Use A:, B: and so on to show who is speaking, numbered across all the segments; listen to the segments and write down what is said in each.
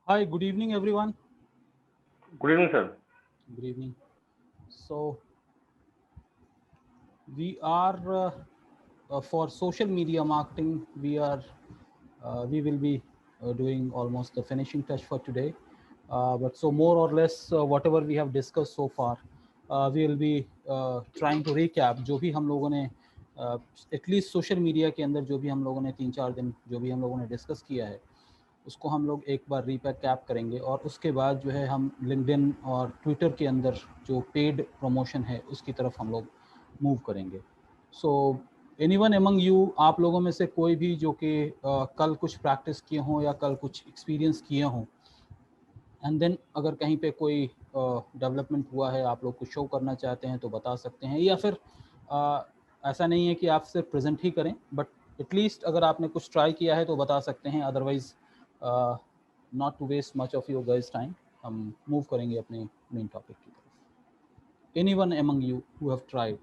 A: Hi, good evening, everyone.
B: Good evening, sir.
A: Good evening. So, we are for social media marketing. We will be doing almost the finishing touch for today. But so more or less, whatever we have discussed so far, we will be trying to recap जो भी हम लोगों ने at least social media के अंदर जो भी हम लोगों ने 3-4 दिन जो भी हम लोगों ने डिस्कस किया है उसको हम लोग एक बार कैप करेंगे और उसके बाद जो है हम लिंक्डइन और ट्विटर के अंदर जो पेड प्रमोशन है उसकी तरफ हम लोग मूव करेंगे। सो एनीवन एमंग यू, आप लोगों में से कोई भी जो कि कल कुछ प्रैक्टिस किए हों या कल कुछ एक्सपीरियंस किए हों एंड देन अगर कहीं पे कोई डेवलपमेंट हुआ है आप लोग कुछ शो करना चाहते हैं तो बता सकते हैं, या फिर ऐसा नहीं है कि आप सिर्फ प्रेजेंट ही करें, बट एटलीस्ट अगर आपने कुछ ट्राई किया है तो बता सकते हैं। Otherwise not to waste much of your guys time, हम मूव करेंगे अपने मेन टॉपिक की तरफ। Anyone among you who have tried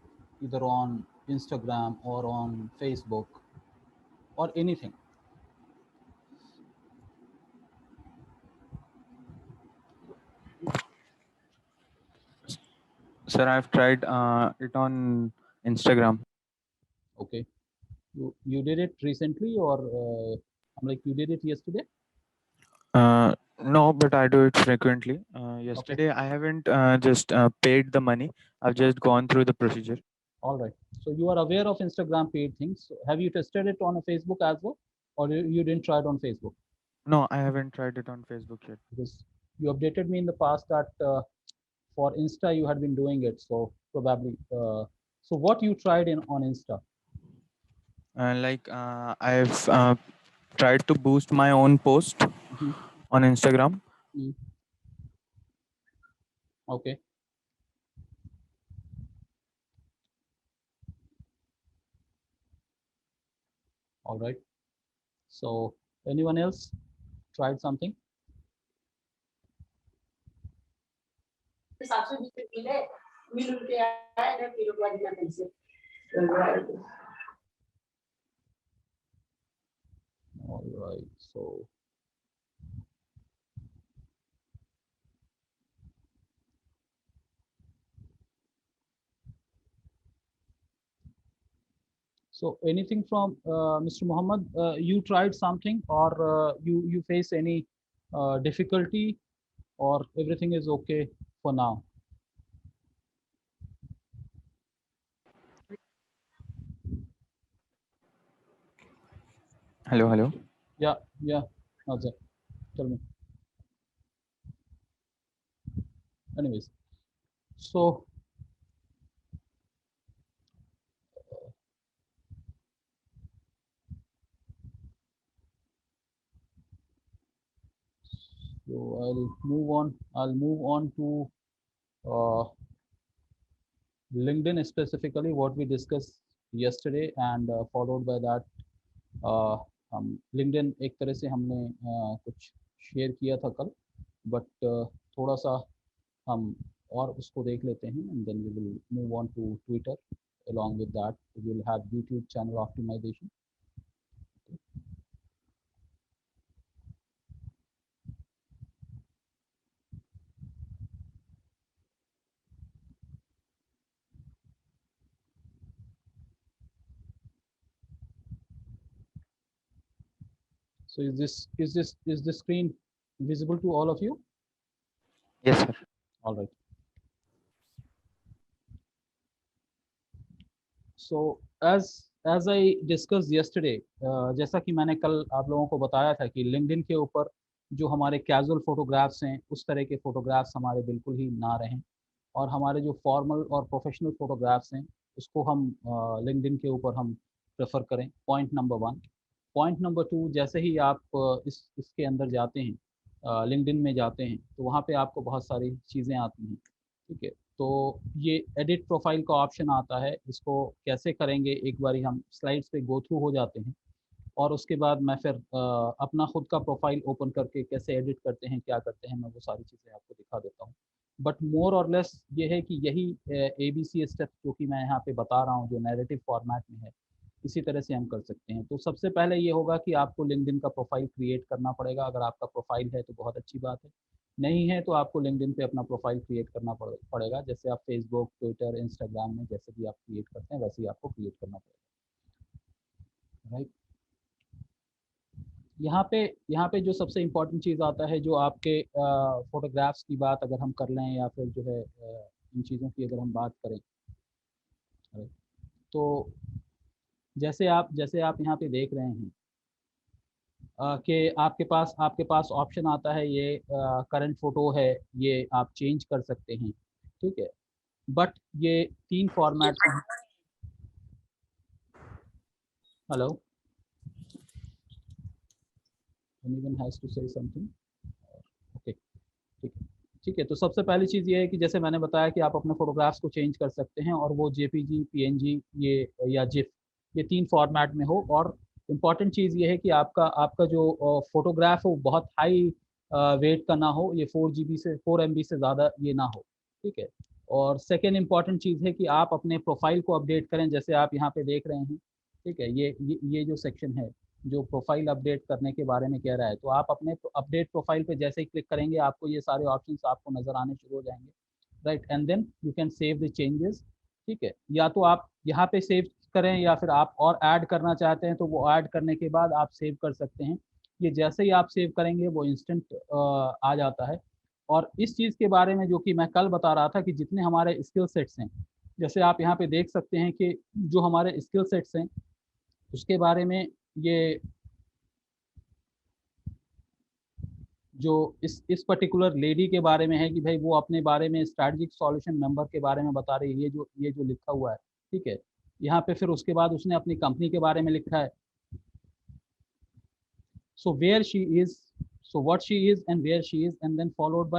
A: either on Instagram or on Facebook or anything?
C: Sir, I've tried it on Instagram.
A: Okay, you did it recently or I'm like you did it yesterday?
C: No, but I do it frequently.
A: Okay,
C: Yesterday, I haven't just paid the money. I've just gone through the procedure.
A: all right. So you are aware of Instagram paid things. So have you tested it on a Facebook as well, or you didn't try it on Facebook?
C: No, I haven't tried it on Facebook yet.
A: Because you updated me in the past that for Insta you had been doing it. So probably. So what you tried in on Insta?
C: I've tried to boost my own post
A: Mhm.
C: on Instagram.
A: Mm. Okay. All right. So anyone else tried something? All right. So anything from Mr. Muhammad? You tried something, or you face any difficulty, or everything is okay for now?
C: Hello, hello.
A: Yeah, yeah. Nazar, tell me. Anyways, so so I'll move on. I'll move on to uh, LinkedIn specifically, what we discussed yesterday, and followed by that uh, हम LinkedIn एक तरह से हमने कुछ share किया था कल, but थोड़ा सा हम और उसको देख लेते हैं and then we will move on to Twitter. along with that we will have YouTube channel optimization. So is this screen visible to all of you?
C: Yes, sir.
A: All right. So as I discussed yesterday, जैसा कि मैंने कल आप लोगों को बताया था कि लिंक्डइन के ऊपर जो हमारे कैजुअल फोटोग्राफ्स हैं उस तरह के फोटोग्राफ्स हमारे बिल्कुल ही ना रहें, और हमारे जो फॉर्मल और प्रोफेशनल फोटोग्राफ्स हैं उसको हम लिंक्डइन के ऊपर हम प्रेफर करें। Point number one. Point number two, जैसे ही आप इसके अंदर जाते हैं, लिंक्डइन में जाते हैं तो वहाँ पे आपको बहुत सारी चीज़ें आती हैं। ठीक है, तो ये एडिट प्रोफाइल का ऑप्शन आता है, इसको कैसे करेंगे एक बारी हम स्लाइड्स पे गो थ्रू हो जाते हैं, और उसके बाद मैं फिर अपना खुद का प्रोफाइल ओपन करके कैसे एडिट करते हैं क्या करते हैं मैं वो सारी चीज़ें आपको दिखा देता हूँ। बट मोर और लेस ये है कि यही ABC स्टेप्स जो कि मैं यहाँ पे बता रहा हूँ जो नैरेटिव फॉर्मेट में है, इसी तरह से हम कर सकते हैं। तो सबसे पहले ये होगा कि आपको लिंक्डइन का प्रोफाइल क्रिएट करना पड़ेगा। अगर आपका प्रोफाइल है तो बहुत अच्छी बात है, नहीं है तो आपको लिंक्डइन पे अपना प्रोफाइल क्रिएट करना पड़ेगा। जैसे आप फेसबुक, ट्विटर, इंस्टाग्राम में जैसे भी आप क्रिएट करते हैं वैसे ही आपको क्रिएट करना पड़ेगा, राइट। यहाँ पे जो सबसे इम्पोर्टेंट चीज़ आता है, जो आपके फोटोग्राफ्स की बात अगर हम कर लें या फिर जो है इन चीज़ों की अगर हम बात करें, right? तो जैसे आप यहाँ पे देख रहे हैं कि आपके पास ऑप्शन आता है, ये करंट फोटो है, ये आप चेंज कर सकते हैं, ठीक है। बट ये 3 फॉर्मेट में। Hello, anyone has to say something? Okay, ठीक है, ठीक है। तो सबसे पहली चीज़ ये है कि जैसे मैंने बताया कि आप अपने फोटोग्राफ्स को चेंज कर सकते हैं, और वो जेपीजी, पीएनजी, ये या जिफ, ये 3 फॉर्मेट में हो। और इम्पॉर्टेंट चीज़ ये है कि आपका जो फोटोग्राफ हो बहुत हाई वेट का ना हो, ये 4 GB से 4 MB से ज़्यादा ये ना हो, ठीक है। और सेकेंड इम्पॉर्टेंट चीज़ है कि आप अपने प्रोफाइल को अपडेट करें, जैसे आप यहाँ पे देख रहे हैं, ठीक है। ये जो सेक्शन है जो प्रोफाइल अपडेट करने के बारे में कह रहा है, तो आप अपने अपडेट प्रोफाइल पे जैसे ही क्लिक करेंगे आपको ये सारे ऑप्शंस आपको नजर आने शुरू हो जाएंगे, right. And then you can save the changes, ठीक है। या तो आप यहाँ पे सेव करें, या फिर आप और ऐड करना चाहते हैं तो वो ऐड करने के बाद आप सेव कर सकते हैं। ये जैसे ही आप सेव करेंगे वो इंस्टेंट आ जाता है। और इस चीज़ के बारे में जो कि मैं कल बता रहा था कि जितने हमारे स्किल सेट्स हैं, जैसे आप यहाँ पे देख सकते हैं कि जो हमारे स्किल सेट्स हैं उसके बारे में, ये जो इस पर्टिकुलर लेडी के बारे में है कि भाई वो अपने बारे में स्ट्रैटेजिक सॉल्यूशन मेंबर के बारे में बता रही है, ये जो लिखा हुआ है, ठीक है। यहाँ पे फिर उसके बाद उसने अपनी कंपनी के बारे में लिखा है, so where she is, so what she is and where she is, and then followed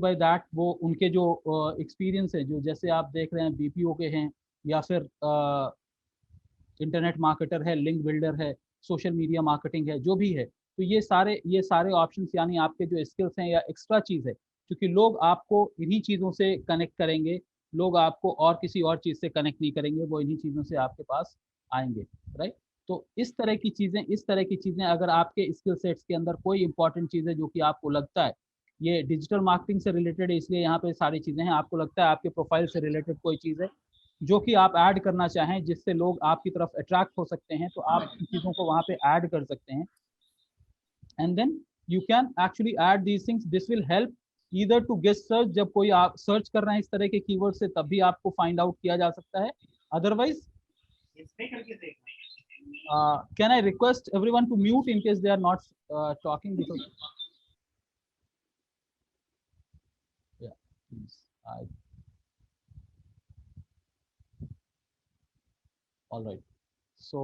A: by that वो उनके जो एक्सपीरियंस है, जो जैसे आप देख रहे हैं बीपीओ के हैं, या फिर इंटरनेट मार्केटर है, लिंक बिल्डर है, सोशल मीडिया मार्केटिंग है, जो भी है। तो ये सारे ऑप्शंस यानी आपके जो स्किल्स हैं या एक्स्ट्रा चीज़ है, क्योंकि लोग आपको इन्हीं चीज़ों से कनेक्ट करेंगे, लोग आपको और किसी और चीज़ से कनेक्ट नहीं करेंगे, वो इन्हीं चीज़ों से आपके पास आएंगे, राइट। तो इस तरह की चीज़ें अगर आपके स्किल सेट्स के अंदर कोई इंपॉर्टेंट चीज़ है जो कि आपको लगता है ये डिजिटल मार्केटिंग से रिलेटेड है, इसलिए यहाँ पे सारी चीज़ें हैं, आपको लगता है आपके प्रोफाइल से रिलेटेड कोई चीज़ है जो कि आप ऐड करना चाहें जिससे लोग आपकी तरफ अट्रैक्ट हो सकते हैं, तो आप इन चीज़ों को वहाँ पे ऐड कर सकते हैं। And then you can actually add these things, this will help either to get search, जब कोई आप सर्च कर रहे हैं इस तरह के कीवर्ड से तब भी आपको फाइंड आउट किया जा सकता है। Otherwise can I request everyone to mute in case they are not talking, because yeah, please, all right, so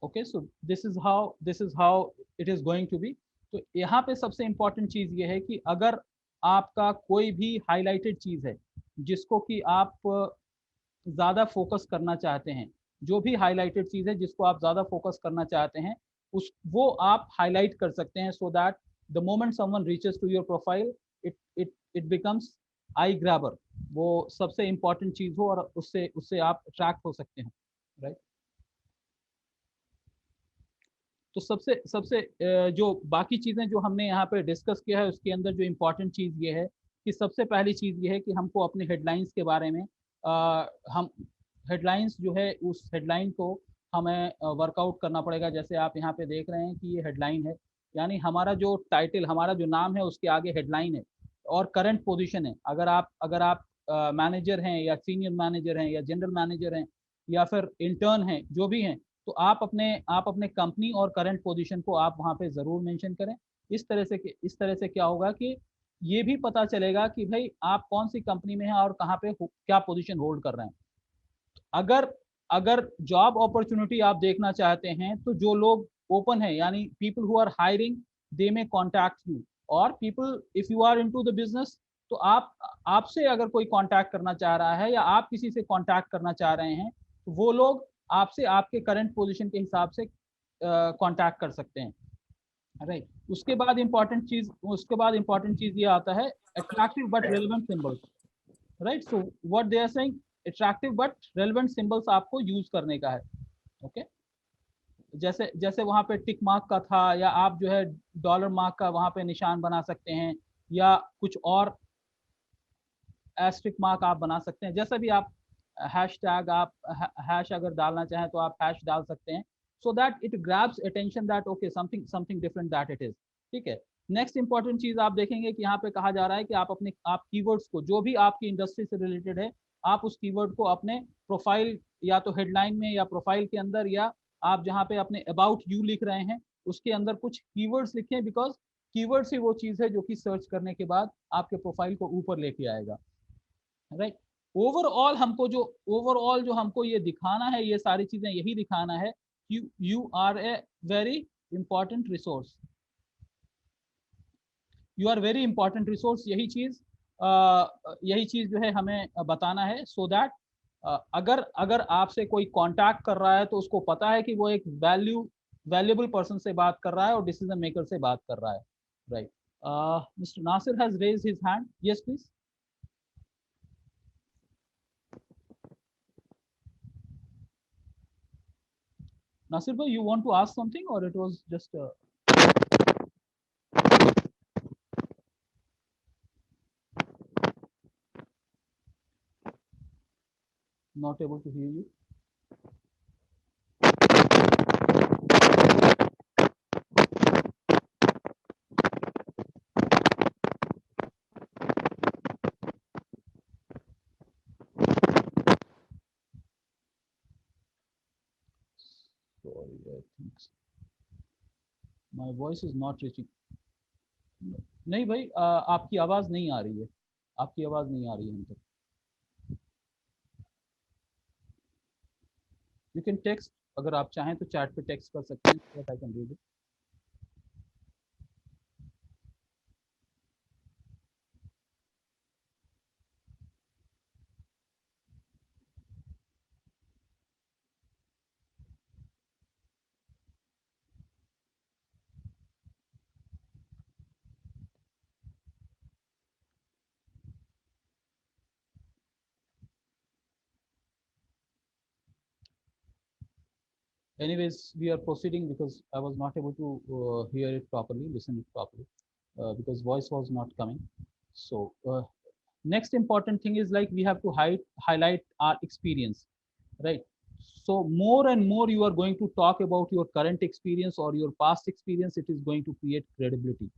A: okay, so this is how it is going to be. तो यहाँ पे सबसे important चीज़ ये है कि अगर आपका कोई भी हाईलाइटेड चीज़ है जिसको कि आप ज़्यादा फोकस करना चाहते हैं, जो भी हाईलाइटेड चीज़ है जिसको आप ज़्यादा फोकस करना चाहते हैं, उस वो आप हाईलाइट कर सकते हैं, so that the moment someone reaches to your profile it becomes eye grabber, वो सबसे इम्पॉर्टेंट चीज़ हो और उससे उससे आप अट्रैक्ट हो सकते हैं, राइट। तो सबसे सबसे जो बाकी चीज़ें जो हमने यहाँ पे डिस्कस किया है उसके अंदर जो इम्पोर्टेंट चीज़ ये है कि सबसे पहली चीज़ ये है कि हमको अपने हेडलाइंस के बारे में हम हेडलाइंस जो है उस हेडलाइन को हमें वर्कआउट करना पड़ेगा। जैसे आप यहाँ पे देख रहे हैं कि ये हेडलाइन है, यानी हमारा जो टाइटल, हमारा जो नाम है उसके आगे हेडलाइन है और करंट पोजीशन है। अगर आप मैनेजर हैं या सीनियर मैनेजर हैं या जनरल मैनेजर हैं या फिर इंटर्न हैं, जो भी हैं, तो आप अपने कंपनी और करंट पोजीशन को आप वहाँ पे ज़रूर मेंशन करें। इस तरह से क्या होगा कि ये भी पता चलेगा कि भाई आप कौन सी कंपनी में हैं और कहाँ पे क्या पोजीशन होल्ड कर रहे हैं। अगर अगर जॉब अपॉर्चुनिटी आप देखना चाहते हैं तो जो लोग ओपन है, यानी people who are hiring, they may contact you, और people if you are into the business, तो आपसे अगर कोई कांटेक्ट करना चाह रहा है या आप किसी से कांटेक्ट करना चाह रहे हैं, तो वो लोग आपसे आपके करंट पोजीशन के हिसाब से कांटेक्ट कर सकते हैं। राइट। उसके बाद इंपॉर्टेंट चीज ये आता है attractive but relevant symbols, right. So what they are saying, attractive but relevant symbols आपको यूज करने का है। ओके, जैसे जैसे वहां पे टिक मार्क का था, या आप जो है डॉलर मार्क का वहां पे निशान बना सकते हैं, या कुछ और एस्ट्रिक मार्क आप बना सकते हैं। जैसा भी आप हैश टैग, आप हैश अगर डालना चाहें तो आप हैश डाल सकते हैं, so that it grabs attention that okay something something different that it is. ठीक है। नेक्स्ट इंपॉर्टेंट चीज आप देखेंगे कि यहाँ पे कहा जा रहा है कि आप कीवर्ड्स को, जो भी आपकी इंडस्ट्री से रिलेटेड है, आप उस कीवर्ड को अपने प्रोफाइल या तो हेडलाइन में या प्रोफाइल के अंदर, या आप जहाँ पे अपने अबाउट यू लिख रहे हैं उसके अंदर कुछ कीवर्ड्स लिखें, बिकॉज कीवर्ड्स ही वो चीज है जो कि सर्च करने के बाद आपके प्रोफाइल को ऊपर लेके आएगा, राइट। ओवरऑल जो हमको ये दिखाना है, ये सारी चीजें यही दिखाना है कि you are a very important resource, you are very important resource. यही चीज जो है हमें बताना है, सो दैट अगर अगर आपसे कोई कांटेक्ट कर रहा है तो उसको पता है कि वो एक वैल्यूएबल पर्सन से बात कर रहा है और डिसीजन मेकर से बात कर रहा है, right. Mister Nasir has raised his hand, yes please. Nasir bhai, you want to ask something or it was just not able to hear you? Sorry, I think so. My voice is not reaching. नहीं भाई, आपकी आवाज नहीं आ रही है, आपकी आवाज नहीं आ रही है हम तक। यू कैन टेक्स्ट, अगर आप चाहें तो चैट पे टेक्स्ट कर सकते हैं, I can read it. Anyways, we are proceeding because I was not able to hear it properly, listen it properly, because voice was not coming. So next important thing is like we have to highlight our experience, right? So more and more you are going to talk about your current experience or your past experience, it is going to create credibility.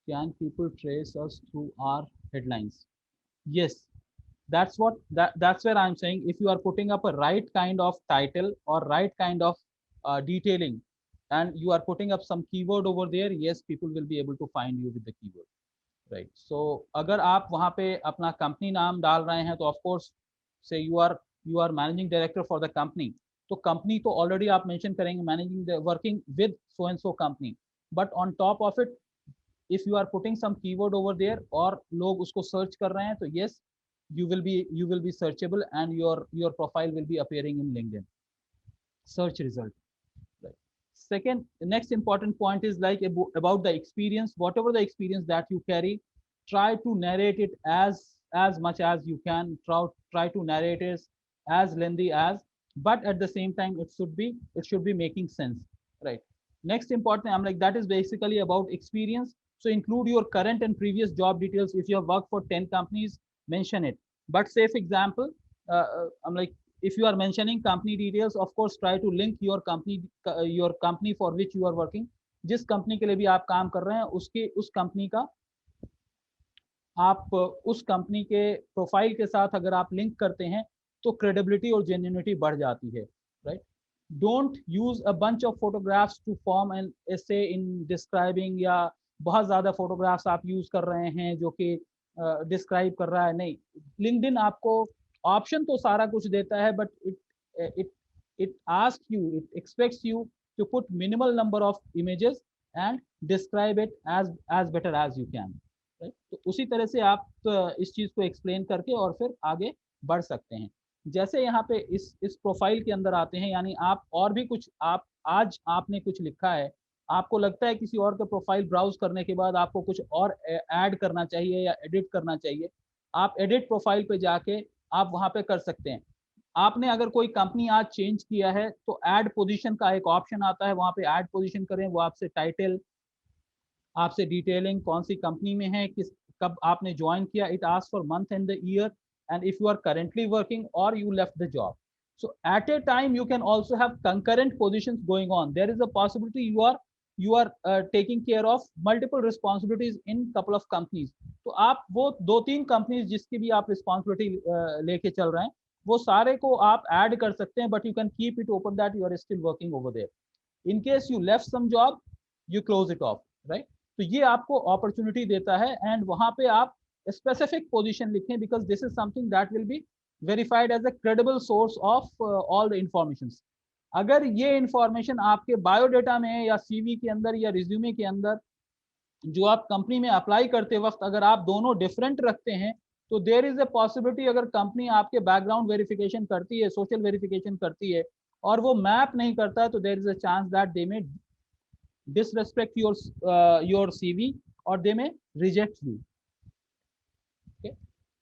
A: Can people trace us through our headlines? Yes, that's where I'm saying, if you are putting up a right kind of title or right kind of detailing, and you are putting up some keyword over there, yes, people will be able to find you with the keyword, right. So अगर आप वहाँ पे अपना company नाम डाल रहे हैं तो ऑफ कोर्स से you are managing director for the company, तो कंपनी तो ऑलरेडी आप मेंशन करेंगे, managing working with so and so company, but on top of it if you are putting some keyword over there और लोग उसको search कर रहे हैं, तो yes, you will be searchable and your profile will be appearing in LinkedIn search result, right? Second, the next important point is like about the experience. Whatever the experience that you carry, try to narrate it as much as you can. Try to narrate it as lengthy as, but at the same time it should be making sense, right? Next important, I'm like, that is basically about experience. So include your current and previous job details. If you have worked for 10 companies, mention it. But say for example, I'm like, if you are mentioning company details, of course try to link your company for which you are working. जिस company के लिए भी आप काम कर रहे हैं उस कंपनी का आप उस कंपनी के प्रोफाइल के साथ अगर आप लिंक करते हैं तो क्रेडिबिलिटी और जेन्युइनिटी बढ़ जाती है, right. Don't use a bunch of photographs to form an essay in describing, या बहुत ज्यादा फोटोग्राफ्स आप यूज कर रहे हैं जो कि डिस्क्राइब कर रहा है, नहीं। लिंक्डइन आपको ऑप्शन तो सारा कुछ देता है, but it asks you, it expects you to put minimal number of images and describe it as better as you can, right? तो उसी तरह से आप इस चीज को एक्सप्लेन करके और फिर आगे बढ़ सकते हैं। जैसे यहाँ पे इस प्रोफाइल के अंदर आते हैं, यानी आप और भी कुछ, आप आज आपने कुछ लिखा है आपको लगता है किसी और का प्रोफाइल ब्राउज करने के बाद आपको कुछ और ऐड करना चाहिए या एडिट करना चाहिए, आप एडिट प्रोफाइल पे जाके आप वहां पे कर सकते हैं। आपने अगर कोई कंपनी आज चेंज किया है तो ऐड पोजीशन का एक ऑप्शन आता है, वहां पे ऐड पोजीशन करें, वो आपसे टाइटल, आपसे डिटेलिंग, कौन सी कंपनी में है, किस कब आपने ज्वाइन किया, it asks for month and the year, and if you are currently working और you left the job. So at a time you can also have concurrent positions going on. There is a possibility you are taking care of multiple responsibilities in couple of companies. तो आप वो 2-3 companies जिसकी भी आप responsibility लेके चल रहे हैं वो सारे को आप ऐड कर सकते हैं, but you can keep it open that you are still working over there. In case you left some job you close it off, right. तो ये आपको अपॉर्चुनिटी देता है, एंड वहां पे आप स्पेसिफिक पोजीशन लिखें, because this is something that will be verified as a credible source of all the informations. अगर ये इंफॉर्मेशन आपके बायोडेटा में या सीवी के अंदर या रिज्यूमे के अंदर जो आप कंपनी में अप्लाई करते वक्त अगर आप दोनों डिफरेंट रखते हैं तो देयर इज ए पॉसिबिलिटी, अगर कंपनी आपके बैकग्राउंड वेरिफिकेशन करती है, सोशल वेरिफिकेशन करती है और वो मैप नहीं करता है, तो there is a chance that they may disrespect your CV और दे मे रिजेक्ट यू.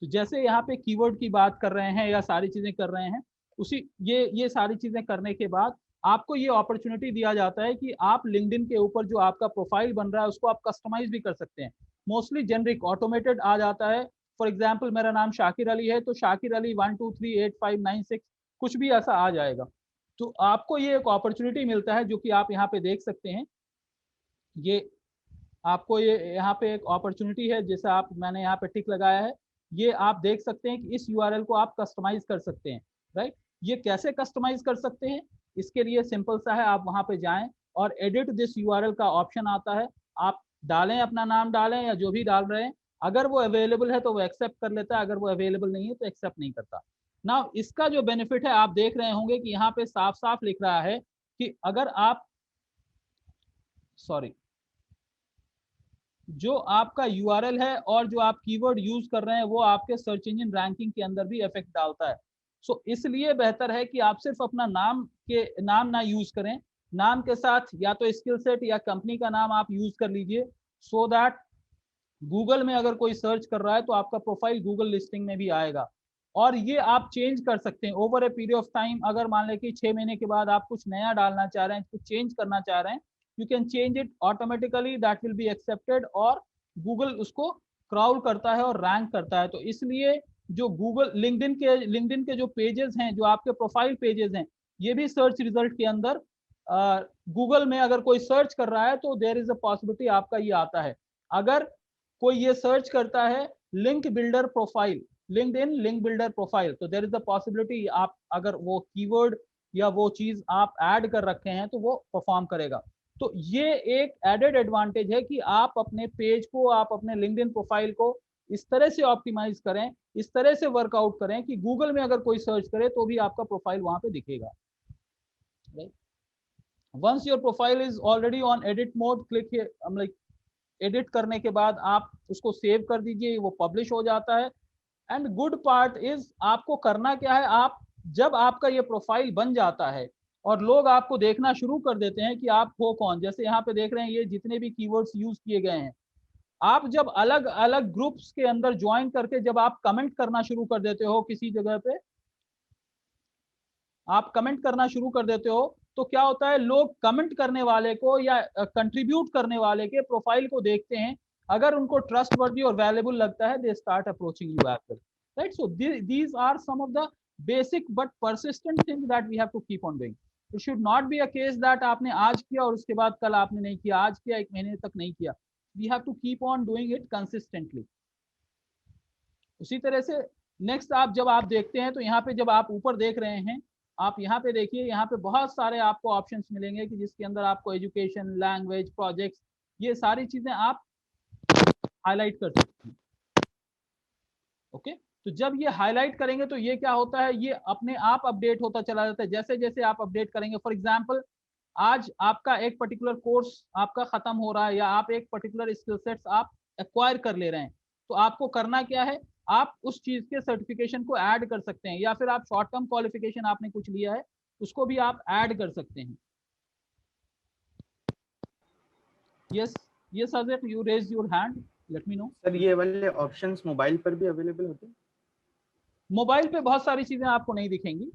A: तो जैसे यहाँ पे कीवर्ड की बात कर रहे हैं या सारी चीजें कर रहे हैं, उसी ये सारी चीजें करने के बाद आपको ये अपॉर्चुनिटी दिया जाता है कि आप लिंक्डइन के ऊपर जो आपका प्रोफाइल बन रहा है उसको आप कस्टमाइज भी कर सकते हैं. मोस्टली जेनरिक ऑटोमेटेड आ जाता है. फॉर एग्जांपल मेरा नाम शाकिर अली है तो शाकिर अली 1238596 कुछ भी ऐसा आ जाएगा. तो आपको ये एक अपॉर्चुनिटी मिलता है जो कि आप यहाँ पे देख सकते हैं. ये आपको ये यहाँ पे एक अपॉर्चुनिटी है, जैसे आप मैंने यहाँ पे टिक लगाया है, ये आप देख सकते हैं कि इस यूआरएल को आप कस्टमाइज कर सकते हैं, राइट. ये कैसे कस्टमाइज कर सकते हैं, इसके लिए सिंपल सा है, आप वहां पे जाएं और एडिट दिस यूआरएल का ऑप्शन आता है, आप डालें, अपना नाम डालें या जो भी डाल रहे हैं, अगर वो अवेलेबल है तो वो एक्सेप्ट कर लेता है, अगर वो अवेलेबल नहीं है तो एक्सेप्ट नहीं करता. नाउ इसका जो बेनिफिट है आप देख रहे होंगे कि यहाँ पे साफ साफ लिख रहा है कि अगर आप जो आपका यूआरएल है और जो आप कीवर्ड यूज कर रहे हैं वो आपके सर्च इंजन रैंकिंग के अंदर भी इफेक्ट डालता है. सो इसलिए बेहतर है कि आप सिर्फ अपना नाम ना यूज करें, नाम के साथ या तो स्किल सेट या कंपनी का नाम आप यूज कर लीजिए, सो दैट गूगल में अगर कोई सर्च कर रहा है तो आपका प्रोफाइल गूगल लिस्टिंग में भी आएगा. और ये आप चेंज कर सकते हैं over a period of time. अगर मान लें कि 6 महीने के बाद आप कुछ नया डालना चाह रहे हैं, कुछ चेंज करना चाह रहे हैं, you can change it automatically, that will be accepted और Google उसको क्रॉल करता है और रैंक करता है. तो इसलिए जो गूगल लिंक्डइन के जो पेजेस हैं, जो आपके प्रोफाइल पेजेस हैं, ये भी सर्च रिजल्ट के अंदर गूगल में अगर कोई सर्च कर रहा है तो देयर इज अ पॉसिबिलिटी आपका ये आता है. अगर कोई ये सर्च करता है link builder profile, LinkedIn link builder profile, तो देयर इज अ पॉसिबिलिटी आप अगर वो कीवर्ड या वो चीज आप ऐड कर रखे हैं तो वो परफॉर्म करेगा. तो ये एक एडेड एडवांटेज है कि आप अपने पेज को, आप अपने लिंक्डइन प्रोफाइल को इस तरह से ऑप्टिमाइज करें, इस तरह से वर्कआउट करें कि गूगल में अगर कोई सर्च करे तो भी आपका प्रोफाइल वहां पे दिखेगा. Once your profile is already on edit mode, click here, edit करने के बाद आप उसको सेव कर दीजिए, वो पब्लिश हो जाता है. एंड गुड पार्ट इज आपको करना क्या है, आप जब आपका ये प्रोफाइल बन जाता है और लोग आपको देखना शुरू कर देते हैं कि आप हो कौन, जैसे यहाँ पे देख रहे हैं ये जितने भी कीवर्ड्स यूज किए गए हैं, आप जब अलग अलग ग्रुप्स के अंदर ज्वाइन करके जब आप कमेंट करना शुरू कर देते हो, किसी जगह पे आप कमेंट करना शुरू कर देते हो, तो क्या होता है, लोग कमेंट करने वाले को या कंट्रीब्यूट करने वाले के प्रोफाइल को देखते हैं, अगर उनको ट्रस्ट वर्दी और वैल्यूएबल लगता है, they start approaching you as well, right. So these are some of the basic but persistent things that we have to keep on doing. It should not be a case that आपने आज किया और उसके बाद कल आपने नहीं किया, आज किया 1 महीने तक नहीं किया. We have to keep on doing it consistently. उसी तरह से नेक्स्ट जब आप देखते हैं तो यहाँ पे जब आप ऊपर देख रहे हैं, आप यहाँ पे देखिए, यहाँ पे बहुत सारे आपको ऑप्शंस मिलेंगे कि जिसके अंदर आपको एजुकेशन, लैंग्वेज, प्रोजेक्ट्स, ये सारी चीजें आप हाईलाइट कर सकते हैं. ओके. तो जब ये हाईलाइट करेंगे तो ये क्या होता है, ये अपने आप अपडेट होता चला जाता है जैसे जैसे आप अपडेट करेंगे. फॉर एग्जांपल आज आपका एक पर्टिकुलर कोर्स आपका खत्म हो रहा है या आप एक पर्टिकुलर स्किल सेट्स आप एक्वायर कर ले रहे हैं, तो आपको करना क्या है, आप उस चीज के सर्टिफिकेशन को ऐड कर सकते हैं, या फिर आप शॉर्ट टर्म क्वालिफिकेशन आपने कुछ लिया है उसको भी आप ऐड कर सकते हैं. Yes, yes, Azir, you raise your hand. Let me know.
D: Sir ये वाले ऑप्शंस मोबाइल पर भी अवेलेबल होते हैं?
A: मोबाइल पे बहुत सारी चीजें आपको नहीं दिखेंगी,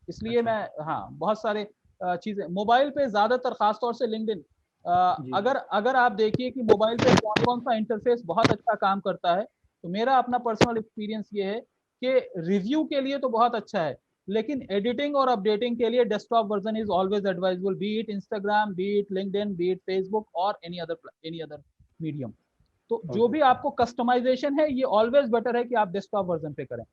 A: इसलिए
D: अच्छा।
A: मैं बहुत सारे चीजें मोबाइल पे ज्यादातर, खासतौर से लिंक्डइन,
D: जी।
A: अगर आप देखिए कि मोबाइल पे कौन कौन सा इंटरफेस बहुत अच्छा काम करता है, तो मेरा अपना पर्सनल एक्सपीरियंस ये है कि रिव्यू के लिए तो बहुत अच्छा है, लेकिन एडिटिंग और अपडेटिंग के लिए desktop version is always advisable, B it Instagram, B it LinkedIn, B it Facebook और एनी अदर मीडियम। तो जो
D: Okay.
A: भी आपको कस्टमाइजेशन है, ये ऑलवेज बेटर है कि आप डेस्कटॉप वर्जन पे करें।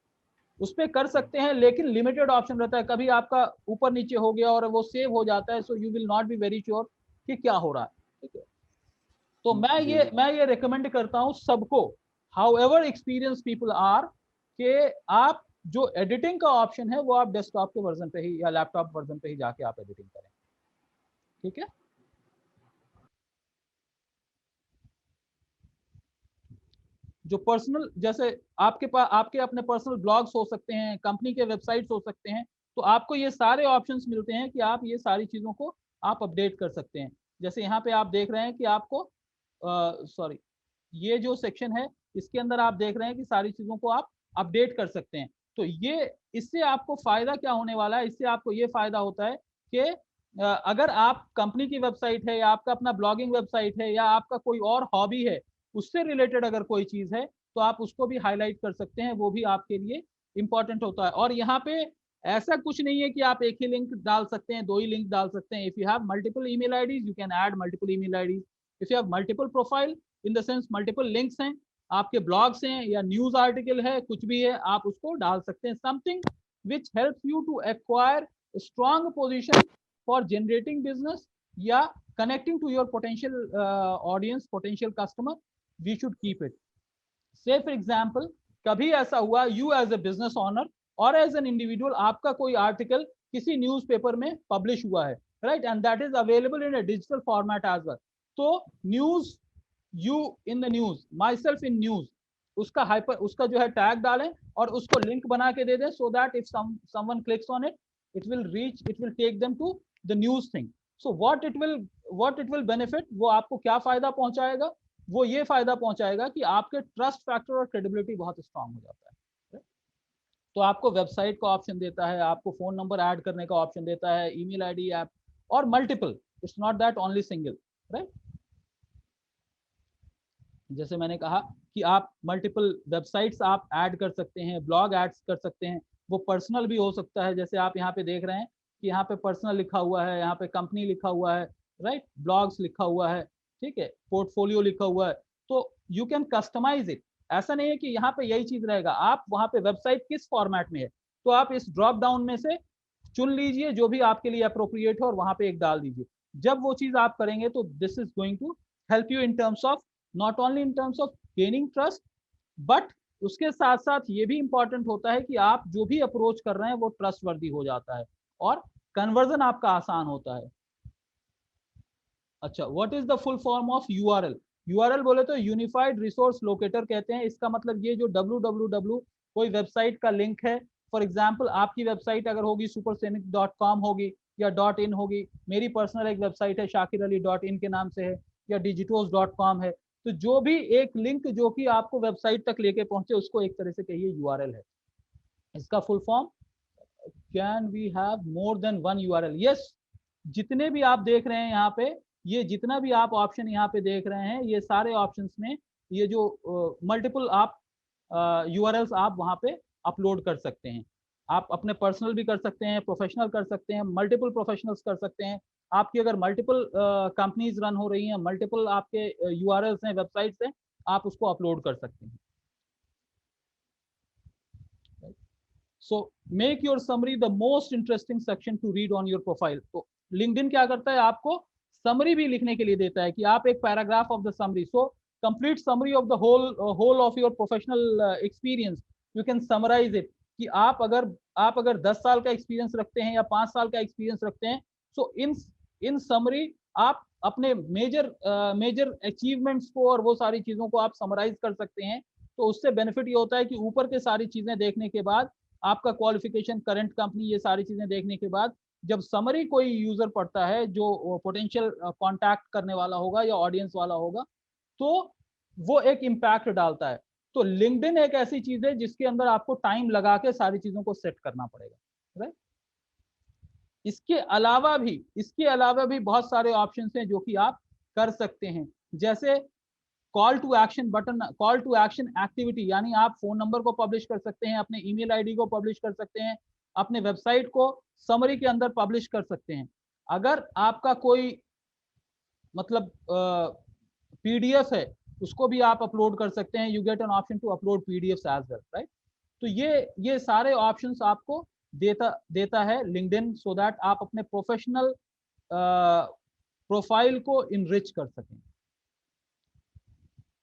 A: उस पे कर सकते हैं, लेकिन लिमिटेड ऑप्शन रहता है, कभी आपका ऊपर नीचे हो गया और वो सेव हो जाता है, so you will not be very sure कि क्या हो रहा है, ठीक है। तो मैं ये रिकमेंड करता हूं सबको, हाउएवर एक्सपीरियंस पीपल आर, कि आप जो एडिटिंग का ऑप्शन है वो आप डेस्कटॉप के वर्जन पे ही या लैपटॉप वर्जन पे ही जाके आप एडिटिंग करें, ठीक है। जो पर्सनल, जैसे आपके पास आपके अपने पर्सनल ब्लॉग्स हो सकते हैं, कंपनी के वेबसाइट्स हो सकते हैं, तो आपको ये सारे ऑप्शंस मिलते हैं कि आप ये सारी चीज़ों को आप अपडेट कर सकते हैं। जैसे यहाँ पे आप देख रहे हैं कि आपको सॉरी, ये जो सेक्शन है इसके अंदर आप देख रहे हैं कि सारी चीज़ों को आप अपडेट कर सकते हैं। तो ये, इससे आपको फायदा क्या होने वाला है, इससे आपको ये फायदा होता है कि अगर आप कंपनी की वेबसाइट है या आपका अपना ब्लॉगिंग वेबसाइट है या आपका कोई और हॉबी है, उससे रिलेटेड अगर कोई चीज है तो आप उसको भी हाईलाइट कर सकते हैं, वो भी आपके लिए इंपॉर्टेंट होता है। और यहाँ पे ऐसा कुछ नहीं है कि आप एक ही लिंक डाल सकते हैं, दो ही लिंक डाल सकते हैं। If you have multiple email IDs, you can add multiple email IDs. If you have multiple profile, in the sense multiple links हैं, आपके ब्लॉग्स हैं या न्यूज आर्टिकल है, कुछ भी है, आप उसको डाल सकते हैं। Something which helps you to acquire strong position for generating business या connecting to your potential audience, potential customer, we should keep it. Say for example, कभी ऐसा हुआ, you as a business owner और as an individual, आपका कोई article किसी newspaper में publish हुआ है, right, and that is available in a digital format as well. तो news, you in the news, myself in news, उसका हाइपर, उसका जो है टैग डालें और उसको लिंक बना के दे दें, so that if someone clicks on it, it will reach, it will take them to the news thing. So what it will benefit, वो आपको क्या फायदा पहुंचाएगा, वो ये फायदा पहुंचाएगा कि आपके ट्रस्ट फैक्टर और क्रेडिबिलिटी बहुत स्ट्रांग हो जाता है। तो आपको वेबसाइट का ऑप्शन देता है, आपको फोन नंबर ऐड करने का ऑप्शन देता है, ईमेल आईडी, ऐप और multiple, it's not that only single, right. जैसे मैंने कहा कि आप मल्टीपल वेबसाइट्स आप ऐड कर सकते हैं, ब्लॉग ऐड्स कर सकते हैं, वो पर्सनल भी हो सकता है। जैसे आप यहाँ पे देख रहे हैं कि यहाँ पे पर्सनल लिखा हुआ है, यहाँ पे कंपनी लिखा हुआ है, राइट, ब्लॉग्स लिखा हुआ है, ठीक है, पोर्टफोलियो लिखा हुआ है। तो यू कैन कस्टमाइज इट। ऐसा नहीं है कि यहाँ पे यही चीज रहेगा, आप वहाँ पे वेबसाइट किस फॉर्मेट में है, तो आप इस ड्रॉप डाउन में से चुन लीजिए जो भी आपके लिए अप्रोप्रिएट है और वहाँ पे एक डाल दीजिए। जब वो चीज आप करेंगे तो this is going to help you in terms of, not only in terms of gaining trust, but उसके साथ साथ ये भी इंपॉर्टेंट होता है कि आप जो भी अप्रोच कर रहे हैं वो ट्रस्टवर्दी हो जाता है और कन्वर्जन आपका आसान होता है। अच्छा, what is the full form of URL? URL बोले तो यूनिफाइड रिसोर्स लोकेटर कहते हैं। इसका मतलब ये जो www कोई वेबसाइट का लिंक है, फॉर एग्जांपल आपकी वेबसाइट अगर होगी supersonic.com होगी या .in होगी, मेरी पर्सनल एक वेबसाइट है shakirali.in के नाम से है, या digitos.com है, तो जो भी एक लिंक जो कि आपको वेबसाइट तक लेके पहुंचे उसको एक तरह से कहिए यूआरएल है। इसका full form, can we have more than one URL? Yes, जितने भी आप देख रहे हैं यहाँ पे, ये जितना भी आप ऑप्शन यहाँ पे देख रहे हैं, ये सारे ऑप्शंस में ये जो मल्टीपल आप यूआरएल्स आप वहाँ पे अपलोड कर सकते हैं। आप अपने पर्सनल भी कर सकते हैं, प्रोफेशनल कर सकते हैं, मल्टीपल प्रोफेशनल्स कर सकते हैं। आपकी अगर मल्टीपल कंपनीज रन हो रही हैं, मल्टीपल आपके यूआरएल्स हैं, वेबसाइट्स हैं, आप उसको अपलोड कर सकते हैं। So make your summary the most interesting section to read on your profile. तो LinkedIn क्या करता है, आपको समरी भी लिखने के लिए देता है कि आप एक paragraph of the summary, so complete summary of the whole of your professional experience, you can summarise it. कि आप अगर 10 साल का एक्सपीरियंस रखते हैं या 5 साल का एक्सपीरियंस रखते हैं, सो इन समरी आप अपने मेजर अचीवमेंट्स को और वो सारी चीजों को आप समराइज कर सकते हैं। तो उससे बेनिफिट ये होता है कि ऊपर के सारी चीजें देखने के बाद, आपका क्वालिफिकेशन, करंट कंपनी, ये सारी चीजें देखने के बाद जब समरी कोई यूजर पढ़ता है जो पोटेंशियल कांटेक्ट करने वाला होगा या ऑडियंस वाला होगा, तो वो एक इम्पैक्ट डालता है। तो लिंक्डइन एक ऐसी चीज है जिसके अंदर आपको टाइम लगा के सारी चीजों को सेट करना पड़ेगा, राइट। इसके अलावा भी बहुत सारे ऑप्शंस हैं जो कि आप कर सकते हैं, जैसे call to action button, call to action activity, यानी आप फोन नंबर को पब्लिश कर सकते हैं, अपने ईमेल आईडी को पब्लिश कर सकते हैं, अपने वेबसाइट को समरी के अंदर पब्लिश कर सकते हैं। अगर आपका कोई मतलब पीडीएफ है उसको भी आप अपलोड कर सकते हैं, you get an option to upload PDF as well, right. तो ये सारे ऑप्शंस आपको देता है लिंक्डइन, सो दैट आप अपने प्रोफेशनल प्रोफाइल को इनरिच कर सकें।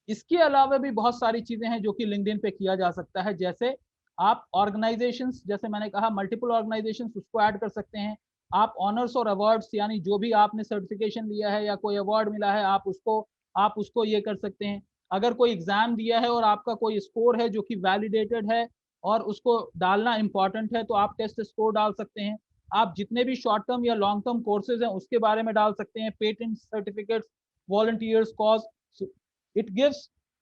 A: इसके अलावा भी बहुत सारी चीजें हैं जो कि लिंक्डइन पे किया जा सकता है, जैसे आप ऑर्गेनाइजेशंस, जैसे मैंने कहा मल्टीपल ऑर्गेनाइजेशंस, उसको ऐड कर सकते हैं। आप ऑनर्स और अवार्ड्स, यानी जो भी आपने सर्टिफिकेशन लिया है या कोई अवार्ड मिला है, आप उसको ये कर सकते हैं। अगर कोई एग्जाम दिया है और आपका कोई स्कोर है जो कि वैलिडेटेड है और उसको डालना इंपॉर्टेंट है, तो आप टेस्ट स्कोर डाल सकते हैं। आप जितने भी शॉर्ट टर्म या लॉन्ग टर्म कोर्सेज हैं उसके बारे में डाल सकते हैं, patent certificates, volunteers cause. It gives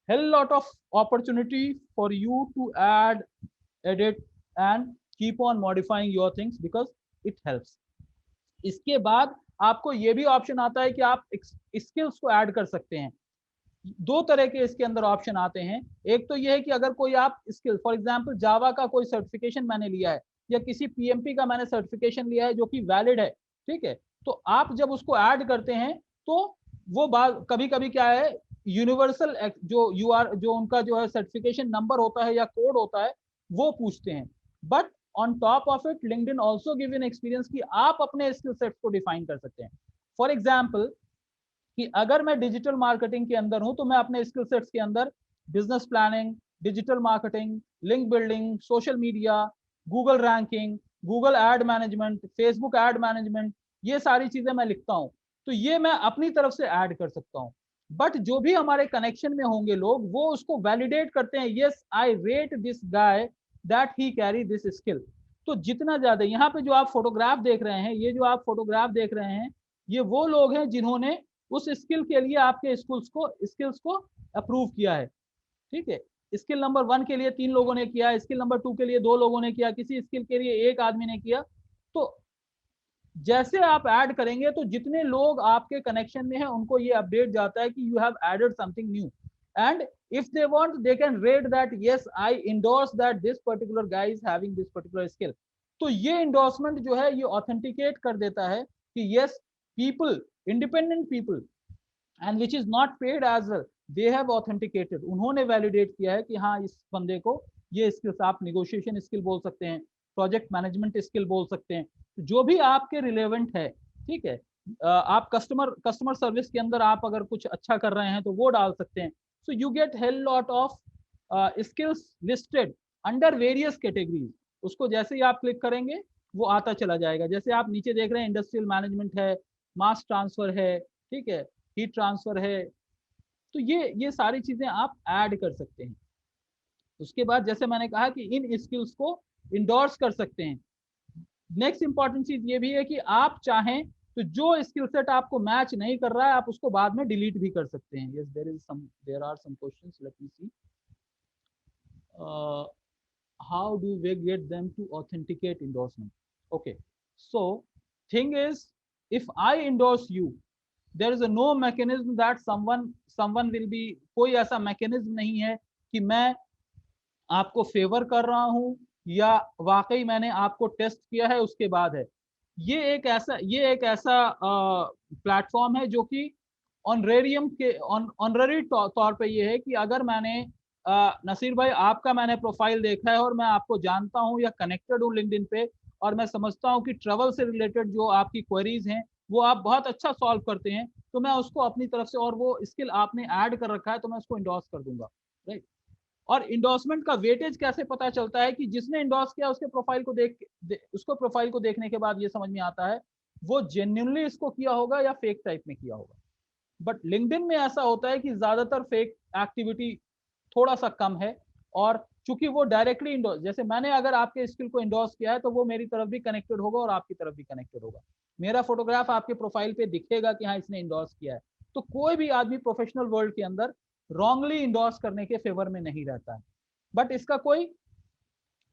A: hell lot of opportunity for you to add, edit and keep on modifying your things because it helps. इसके बाद आपको ये भी ऑप्शन आता है कि आप स्किल्स को ऐड कर सकते हैं। दो तरह के इसके अंदर ऑप्शन आते हैं। एक तो ये है कि अगर कोई आप स्किल, फॉर एग्जांपल जावा का कोई सर्टिफिकेशन मैंने लिया है या किसी पीएमपी का मैंने सर्टिफिकेशन लिया है जो कि वैलिड है, ठीक है, तो आप जब उसको ऐड करते हैं तो वो बात कभी कभी क्या है, यूनिवर्सल जो उनका जो है सर्टिफिकेशन नंबर होता है या कोड होता है वो पूछते हैं। But on top of it LinkedIn also give an experience कि आप अपने स्किल सेट्स को डिफाइन कर सकते हैं। फॉर एग्जांपल कि अगर मैं डिजिटल मार्केटिंग के अंदर हूं तो मैं अपने स्किल सेट्स के अंदर business planning, digital marketing, link building, social media, Google ranking, Google ad management, Facebook ad management, ये सारी चीजें मैं लिखता हूं, तो ये मैं अपनी तरफ से ऐड कर सकता हूं। बट जो भी हमारे कनेक्शन में होंगे लोग, वो उसको वैलिडेट करते हैं, yes I rate this guy that he carry this skill. तो जितना ज्यादा यहाँ पे जो आप फोटोग्राफ देख रहे हैं, ये जो आप फोटोग्राफ देख रहे हैं, ये वो लोग हैं जिन्होंने उस स्किल के लिए आपके स्किल्स को अप्रूव किया है, ठीक है। स्किल नंबर 1 के लिए 3 लोगों ने किया, स्किल नंबर 2 के लिए 2 लोगों ने किया, किसी स्किल के लिए 1 आदमी ने किया। तो जैसे आप ऐड करेंगे तो जितने लोग आपके कनेक्शन में हैं उनको ये अपडेट जाता है कि you have added something new, and if they want they can rate that yes I endorse that this particular guy is having this particular skill. तो ये इंडोर्समेंट जो है ये ऑथेंटिकेट कर देता है कि yes people, independent people and which is not paid as well, they have authenticated, उन्होंने वैलिडेट किया है कि हाँ इस बंदे को ये स्किल्स, आप निगोशिएशन स्किल बोल सकते हैं, प्रोजेक्ट मैनेजमेंट स्किल बोल सकते हैं, जो भी आपके रिलेवेंट है, ठीक है। आप कस्टमर सर्विस के अंदर आप अगर कुछ अच्छा कर रहे हैं तो वो डाल सकते हैं। So you get hell lot of skills listed under various categories. उसको जैसे ही आप क्लिक करेंगे वो आता चला जाएगा। जैसे आप नीचे देख रहे हैं इंडस्ट्रियल मैनेजमेंट है, मास ट्रांसफर है, ठीक है, हीट ट्रांसफर है, तो ये सारी चीजें आप ऐड कर सकते हैं। उसके बाद जैसे मैंने कहा कि इन स्किल्स को इंडोर्स कर सकते हैं। नेक्स्ट इंपॉर्टेंट चीज ये भी है कि आप चाहें तो जो स्किल सेट आपको मैच नहीं कर रहा है आप उसको बाद में डिलीट भी कर सकते हैं। Yes there are some questions, let me see how do we get them to authenticate endorsement. Okay, so thing is if I endorse you there is no mechanism that someone will be, कोई ऐसा mechanism नहीं है कि मैं आपको favour कर रहा हूं या वाकई मैंने आपको टेस्ट किया है उसके बाद है। ये एक ऐसा प्लेटफॉर्म है जो कि ऑनररी तौर पे ये है कि अगर मैंने नसीर भाई आपका मैंने प्रोफाइल देखा है और मैं आपको जानता हूं या कनेक्टेड हूं लिंक्डइन पे, और मैं समझता हूं कि ट्रैवल से रिलेटेड जो आपकी क्वेरीज हैं वो आप बहुत अच्छा सॉल्व करते हैं, तो मैं उसको अपनी तरफ से, और वो स्किल आपने ऐड कर रखा है तो मैं उसको इंडोर्स कर दूंगा, राइट। और इंडोर्समेंट का वेटेज कैसे पता चलता है कि जिसने इंडोर्स किया उसके प्रोफाइल को उसको प्रोफाइल को देखने के बाद ये समझ में आता है वो जेन्युइनली इसको किया होगा या फेक टाइप में किया होगा। बट लिंक्डइन में ऐसा होता है कि ज्यादातर फेक एक्टिविटी थोड़ा सा कम है और चूंकि वो डायरेक्टली इंडोर्स, जैसे मैंने अगर आपके स्किल को इंडोर्स किया है तो वो मेरी तरफ भी कनेक्टेड होगा और आपकी तरफ भी कनेक्टेड होगा। मेरा फोटोग्राफ आपके प्रोफाइल पे दिखेगा कि हाँ इसने इंडोर्स किया है। तो कोई भी आदमी प्रोफेशनल वर्ल्ड के अंदर रॉन्गली इंडोर्स करने के फेवर में नहीं रहता है। बट इसका कोई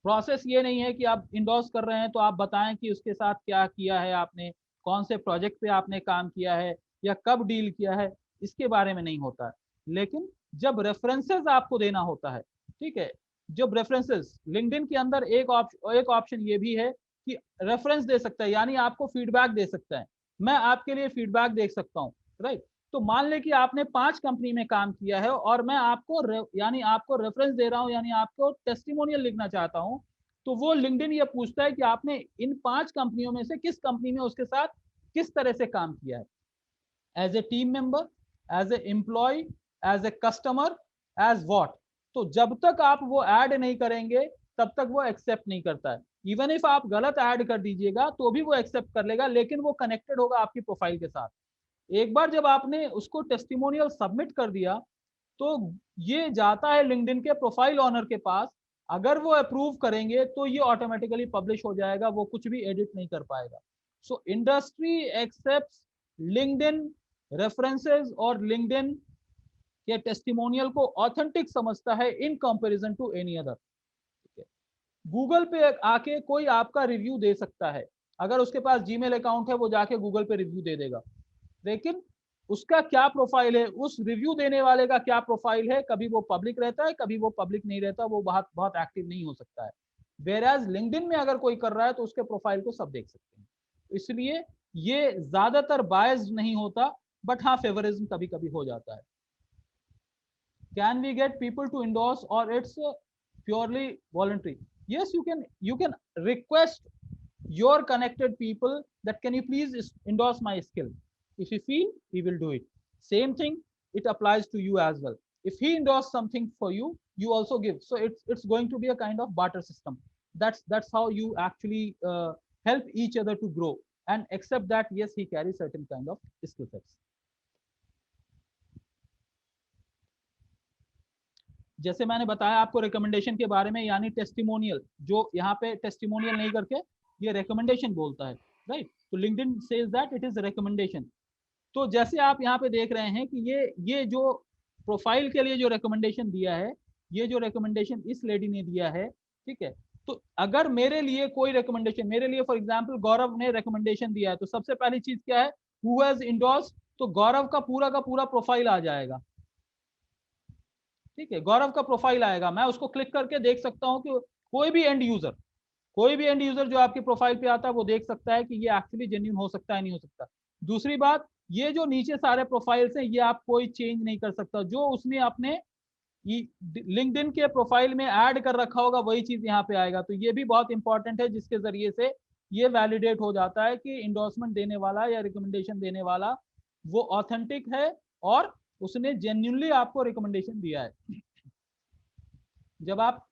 A: प्रोसेस ये नहीं है कि आप इंडोर्स कर रहे हैं तो आप बताएं कि उसके साथ क्या किया है आपने, कौन से प्रोजेक्ट पे आपने काम किया है या कब डील किया है, इसके बारे में नहीं होता है। लेकिन जब रेफरेंसेस आपको देना होता है, ठीक है, जब रेफरेंसेस लिंक्डइन के अंदर एक ऑप्शन ये भी है कि रेफरेंस दे सकता है, यानी आपको फीडबैक दे सकता है। मैं आपके लिए फीडबैक दे सकता हूँ, राइट। तो मान ले कि आपने 5 कंपनी में काम किया है और मैं आपको यानी आपको रेफरेंस दे रहा हूं, यानी आपको टेस्टिमोनियल लिखना चाहता हूं। तो वो लिंक्डइन ये पूछता है कि आपने इन 5 कंपनियों में से किस कंपनी में उसके साथ किस तरह से काम किया है, as a team member, as a employee, as a customer, as what. तो जब तक आप वो ऐड नहीं करेंगे तब तक वो एक्सेप्ट नहीं करता है। इवन इफ आप गलत ऐड कर दीजिएगा तो भी वो एक्सेप्ट कर लेगा, लेकिन वो कनेक्टेड होगा आपकी प्रोफाइल के साथ। एक बार जब आपने उसको टेस्टिमोनियल सबमिट कर दिया तो ये जाता है लिंक्डइन के प्रोफाइल ऑनर के पास। अगर वो अप्रूव करेंगे तो ये ऑटोमेटिकली पब्लिश हो जाएगा, वो कुछ भी एडिट नहीं कर पाएगा। So industry accepts LinkedIn references और लिंक्डइन के टेस्टिमोनियल को ऑथेंटिक समझता है in comparison to any other. Google पे आके कोई आपका रिव्यू दे सकता है, अगर उसके पास जीमेल अकाउंट है वो जाके गूगल पे रिव्यू दे देगा, लेकिन उसका क्या प्रोफाइल है, उस रिव्यू देने वाले का क्या प्रोफाइल है, कभी वो पब्लिक रहता है कभी वो पब्लिक नहीं रहता, वो बहुत बहुत एक्टिव नहीं हो सकता है। वेराज लिंक्डइन में अगर कोई कर रहा है तो उसके प्रोफाइल को सब देख सकते हैं। इसलिए ये ज्यादातर बायस्ड नहीं होता, बट हाँ फेवरिज्म कभी कभी हो जाता है। Can we get people to endorse और it's purely voluntary? yes, you can request your connected people that can you please endorse my skill. If you feel, he will do it. Same thing, it applies to you as well. If he endorses something for you, you also give. So it's going to be a kind of barter system. That's how you actually help each other to grow and accept that yes, he carries certain kind of skill sets. जैसे मैंने बताया आपको recommendation के बारे में, यानी testimonial, जो यहाँ पे टेस्टिमोनियल नहीं करके ये रिकमेंडेशन बोलता है, राइट। तो LinkedIn says that it is recommendation. तो जैसे आप यहाँ पे देख रहे हैं कि ये जो प्रोफाइल के लिए जो रिकमेंडेशन दिया है, ये जो रिकमेंडेशन इस लेडी ने दिया है, ठीक है। तो अगर मेरे लिए कोई रिकमेंडेशन, मेरे लिए फॉर एग्जाम्पल गौरव ने रिकमेंडेशन दिया है, तो सबसे पहली चीज क्या है, हु हैज इंडोर्स्ड, तो गौरव का पूरा प्रोफाइल आ जाएगा, ठीक है। गौरव का प्रोफाइल आएगा, मैं उसको क्लिक करके देख सकता हूं कि कोई भी एंड यूजर जो आपके प्रोफाइल पे आता है वो देख सकता है कि ये एक्चुअली जेन्युइन हो सकता है नहीं हो सकता। दूसरी बात, ये जो नीचे सारे प्रोफाइल्स हैं ये आप कोई चेंज नहीं कर सकता, जो उसने अपने लिंक्डइन के प्रोफाइल में ऐड कर रखा होगा वही चीज यहाँ पे आएगा। तो ये भी बहुत इंपॉर्टेंट है, जिसके जरिए से ये वैलिडेट हो जाता है कि इंडोर्समेंट देने वाला या रिकमेंडेशन देने वाला वो ऑथेंटिक है और उसने जेन्युइनली आपको रिकमेंडेशन दिया है। जब आप,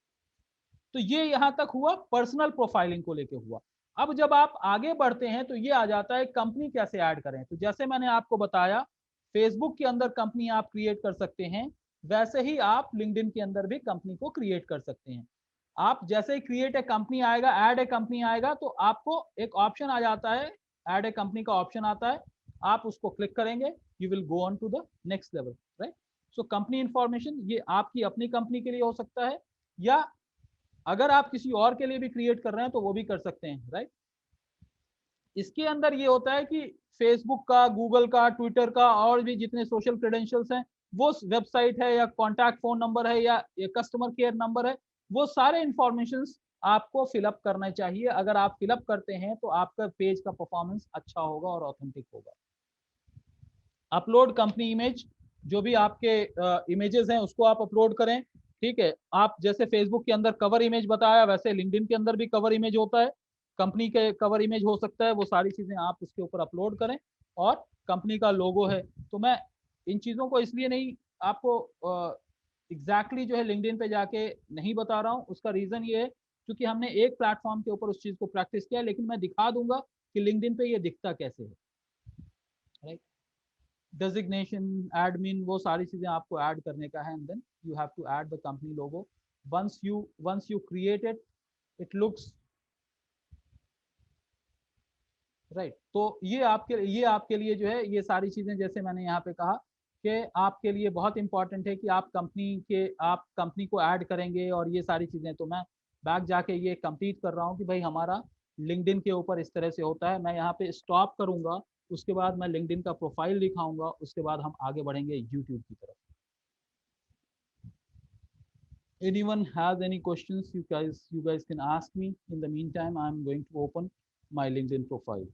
A: तो ये यहां तक हुआ पर्सनल प्रोफाइलिंग को लेके हुआ। अब जब आप आगे बढ़ते हैं तो ये आ जाता है कंपनी कैसे ऐड करें। तो जैसे मैंने आपको बताया फेसबुक के अंदर कंपनी आप क्रिएट कर सकते हैं, वैसे ही आप लिंक्डइन के अंदर भी कंपनी को क्रिएट कर सकते हैं। आप जैसे ही क्रिएट ए कंपनी आएगा, ऐड ए कंपनी आएगा, तो आपको एक ऑप्शन आ जाता है, ऐड ए कंपनी का ऑप्शन आता है, आप उसको क्लिक करेंगे, you will go on to the next level, right. So company information ये आपकी अपनी कंपनी के लिए हो सकता है, या अगर आप किसी और के लिए भी क्रिएट कर रहे हैं तो वो भी कर सकते हैं, राइट। इसके अंदर ये होता है कि फेसबुक का, गूगल का, ट्विटर का और भी जितने सोशल क्रेडेंशियल्स हैं, वो वेबसाइट है या कॉन्टैक्ट फोन नंबर है या कस्टमर केयर नंबर है, वो सारे इंफॉर्मेशन आपको फिलअप करना चाहिए। अगर आप फिलअप करते हैं तो आपका पेज का परफॉर्मेंस अच्छा होगा और ऑथेंटिक होगा। अपलोड कंपनी इमेज, जो भी आपके इमेजेस हैं उसको आप अपलोड करें, ठीक है। आप जैसे फेसबुक के अंदर कवर इमेज बताया, वैसे लिंक्डइन के अंदर भी कवर इमेज होता है, कंपनी के कवर इमेज हो सकता है, वो सारी चीजें आप उसके ऊपर अपलोड करें। और कंपनी का लोगो है, तो मैं इन चीजों को इसलिए नहीं आपको एग्जैक्टली जो है लिंक्डइन पे जाके नहीं बता रहा हूँ। उसका रीजन ये है क्योंकि हमने एक प्लेटफॉर्म के ऊपर उस चीज को प्रैक्टिस किया, लेकिन मैं दिखा दूंगा कि लिंक्डइन पे ये दिखता कैसे है, राइट। डेजिग्नेशन, एडमिन, वो सारी चीजें आपको ऐड करने का है, and then you have to add the company logo. once you create it, it looks right. तो ये आपके लिए जो है, ये सारी चीजें जैसे मैंने यहाँ पे कहा कि आपके लिए बहुत इंपॉर्टेंट है कि आप कंपनी को ऐड करेंगे और ये सारी चीजें। तो मैं बैक जाके ये कंप्लीट कर रहा हूँ कि भाई हमारा लिंक्डइन के ऊपर इस तरह से होता है। मैं यहाँ पे स्टॉप करूंगा, उसके बाद मैं लिंक्डइन का प्रोफाइल दिखाऊंगा, उसके बाद हम आगे बढ़ेंगे यूट्यूब की तरफ। Anyone has any questions, you guys can ask me. In the meantime, I'm going to open my LinkedIn profile.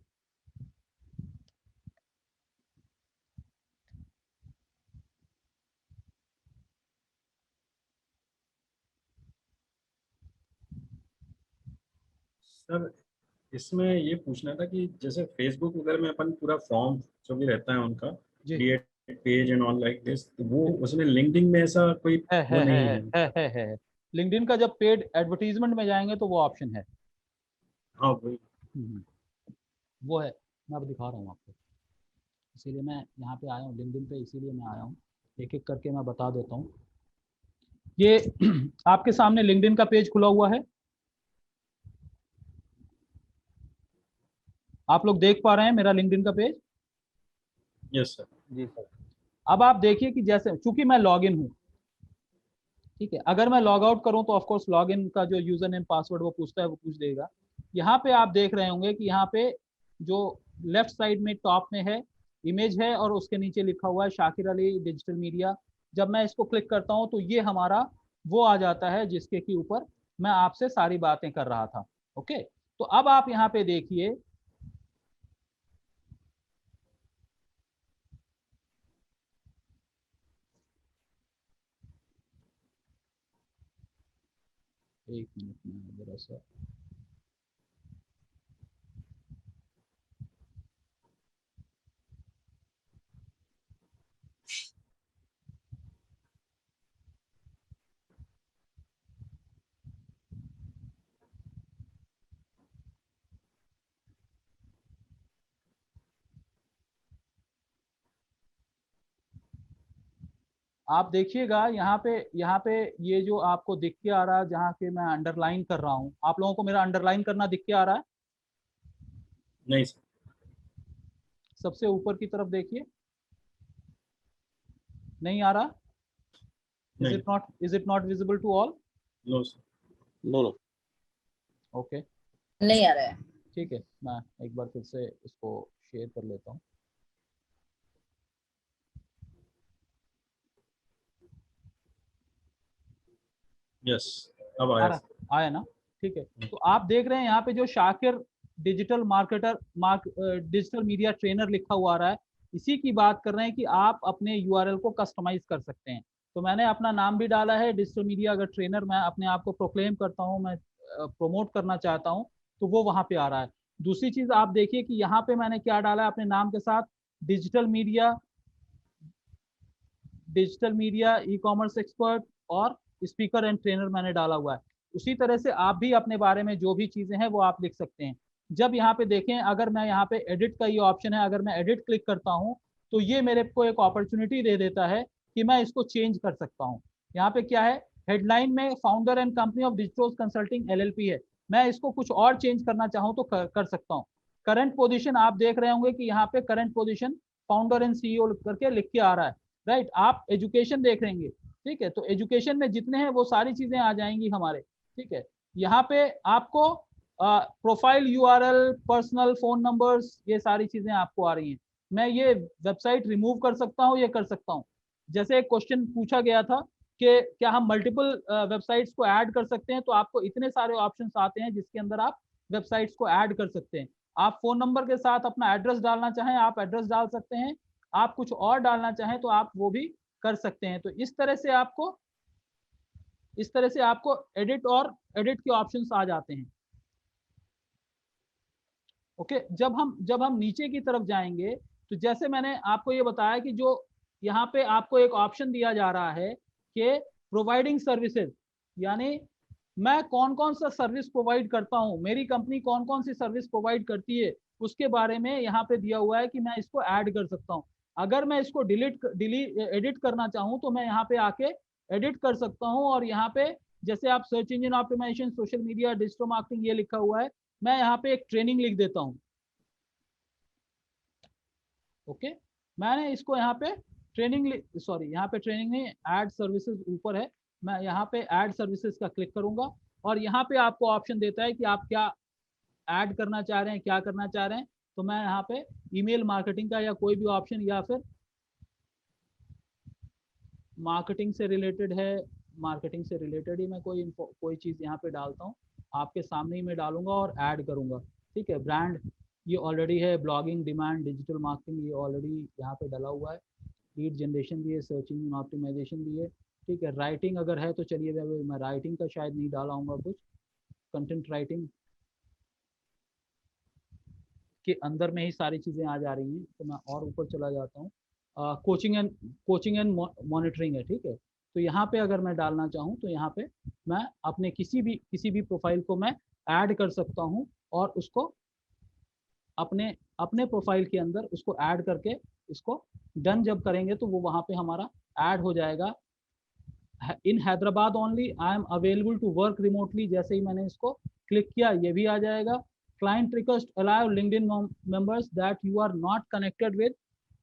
E: Sir इसमें ये पूछना था कि जैसे फेसबुक वगैरह में अपन पूरा फॉर्म जो भी रहता है उनका
A: जी।
E: Create page and all like this, तो वो उसमें लिंक्डइन में ऐसा कोई वो नहीं है।
A: लिंक्डइन का जब पेड एडवर्टीजमेंट में जाएंगे तो वो ऑप्शन है।
E: हाँ वही।
A: वो है, मैं अब दिखा रहा हूँ आपको, इसीलिए मैं यहाँ पे आया हूँ लिंक्डइन पे, इसीलिए मैं आया हूँ। एक एक करके मैं बता देता हूँ। ये आपके सामने लिंक्डइन का पेज खुला हुआ है, आप लोग देख पा रहे हैं मेरा लिंक्डइन का पेज?
E: Yes sir.
D: जी सर।
A: अब आप देखिए कि जैसे चूंकि मैं लॉगिन हूँ, ठीक है, अगर मैं लॉग आउट करूं तो ऑफ कोर्स लॉगिन का जो यूजर नेम पासवर्ड वो पूछता है, वो पूछ देगा। यहाँ पे आप देख रहे होंगे कि यहाँ पे जो लेफ्ट साइड में टॉप में है इमेज है और उसके नीचे लिखा हुआ है शाकिर अली डिजिटल मीडिया। जब मैं इसको क्लिक करता हूँ तो ये हमारा वो आ जाता है जिसके के ऊपर मैं आपसे सारी बातें कर रहा था। ओके, तो अब आप यहाँ पे देखिए, एक मिनट में जरा सा, आप देखिएगा यहाँ पे ये जो आपको दिख के आ रहा है, जहाँ के मैं अंडरलाइन कर रहा हूँ, आप लोगों को मेरा अंडरलाइन करना दिख के आ रहा है?
E: नहीं सर।
A: सबसे ऊपर की तरफ देखिए, नहीं आ रहा? Is it not visible to all?
E: No sir.
B: No.
A: Okay,
F: नहीं आ रहा है।
A: ठीक है, मैं एक बार फिर से इसको शेयर कर लेता हूँ।
E: यस अब आया सर।
A: आया ना? ठीक है, तो आप देख रहे हैं यहाँ पे जो Shakir digital digital media trainer लिखा हुआ आ रहा है, इसी की बात कर रहे हैं कि आप अपने यूआरएल को कस्टमाइज कर सकते हैं। तो मैंने अपना नाम भी डाला है डिजिटल मीडिया। अगर ट्रेनर मैं अपने आप को प्रोक्लेम करता हूँ, मैं प्रमोट करना चाहता हूँ, तो वो वहाँ पे आ रहा है। दूसरी चीज आप देखिए कि यहाँ पे मैंने क्या डाला है अपने नाम के साथ, digital media e commerce expert और स्पीकर एंड ट्रेनर मैंने डाला हुआ है। उसी तरह से आप भी अपने बारे में जो भी चीजें हैं वो आप लिख सकते हैं। जब यहाँ पे देखें, अगर मैं यहाँ पे एडिट का ये ऑप्शन है, अगर मैं एडिट क्लिक करता हूँ तो ये मेरे को एक अपॉर्चुनिटी दे देता है कि मैं इसको चेंज कर सकता हूँ। यहाँ पे क्या है, हेडलाइन में founder and company of digital consulting LLP है, मैं इसको कुछ और चेंज करना चाहूँ तो कर सकता हूँ। करंट पोजीशन आप देख रहे होंगे कि यहाँ पे current position founder and CEO करके लिख के आ रहा है, राइट। आप एजुकेशन देख रहेंगे, ठीक है, तो एजुकेशन में जितने हैं वो सारी चीजें आ जाएंगी हमारे, ठीक है। यहाँ पे आपको profile URL, personal phone numbers, ये सारी चीजें आपको आ रही हैं। मैं ये वेबसाइट रिमूव कर सकता हूँ, ये कर सकता हूँ। जैसे एक क्वेश्चन पूछा गया था कि क्या हम मल्टीपल वेबसाइट्स को ऐड कर सकते हैं, तो आपको इतने सारे ऑप्शंस आते हैं जिसके अंदर आप वेबसाइट्स को ऐड कर सकते हैं। आप फोन नंबर के साथ अपना एड्रेस डालना चाहें आप एड्रेस डाल सकते हैं, आप कुछ और डालना चाहें तो आप वो भी कर सकते हैं। तो इस तरह से आपको एडिट के ऑप्शंस आ जाते हैं। ओके, जब हम नीचे की तरफ जाएंगे तो जैसे मैंने आपको ये बताया कि जो यहाँ पे आपको एक ऑप्शन दिया जा रहा है कि प्रोवाइडिंग सर्विसेज, यानी मैं कौन कौन सा सर्विस प्रोवाइड करता हूँ, मेरी कंपनी कौन कौन सी सर्विस प्रोवाइड करती है, उसके बारे में यहाँ पे दिया हुआ है कि मैं इसको ऐड कर सकता हूँ। अगर मैं इसको एडिट करना चाहूँ तो मैं यहाँ पे आके एडिट कर सकता हूँ और यहाँ पे जैसे आप search engine optimisation, social media, digital marketing ये लिखा हुआ है, मैं यहाँ पे एक ट्रेनिंग लिख देता हूँ। ओके, मैंने इसको यहाँ पे ट्रेनिंग, सॉरी यहाँ पे ट्रेनिंग नहीं, ऐड सर्विसेज ऊपर है, मैं यहाँ पे ऐड सर्विसेज का क्लिक करूंगा और यहाँ पे आपको ऑप्शन देता है कि आप क्या ऐड करना चाह रहे हैं, क्या करना चाह रहे हैं। तो मैं यहाँ पे ईमेल मार्केटिंग का या कोई भी ऑप्शन, या फिर मार्केटिंग से रिलेटेड है, मार्केटिंग से रिलेटेड ही मैं कोई चीज़ यहाँ पे डालता हूँ, आपके सामने ही मैं डालूंगा और ऐड करूंगा। ठीक है, ब्रांड ये ऑलरेडी है, ब्लॉगिंग, डिमांड, डिजिटल मार्केटिंग ये ऑलरेडी यहाँ पे डाला हुआ है, लीड जनरेशन भी है, सर्च इंजन ऑप्टिमाइजेशन भी है। ठीक है, राइटिंग अगर है तो चलिए मैं राइटिंग का शायद नहीं डाला हूँगा, कुछ कंटेंट राइटिंग के अंदर में ही सारी चीज़ें आ जा रही हैं, तो मैं और ऊपर चला जाता हूँ। कोचिंग एंड मॉनिटरिंग है। ठीक है, तो यहाँ पे अगर मैं डालना चाहूँ तो यहाँ पे मैं अपने किसी भी प्रोफाइल को मैं ऐड कर सकता हूँ और उसको अपने प्रोफाइल के अंदर उसको ऐड करके इसको डन जब करेंगे तो वो वहाँ पे हमारा ऐड हो जाएगा। In Hyderabad only, I am available to work remotely, जैसे ही मैंने इसको क्लिक किया ये भी आ जाएगा। Client request allow LinkedIn members that you are not connected with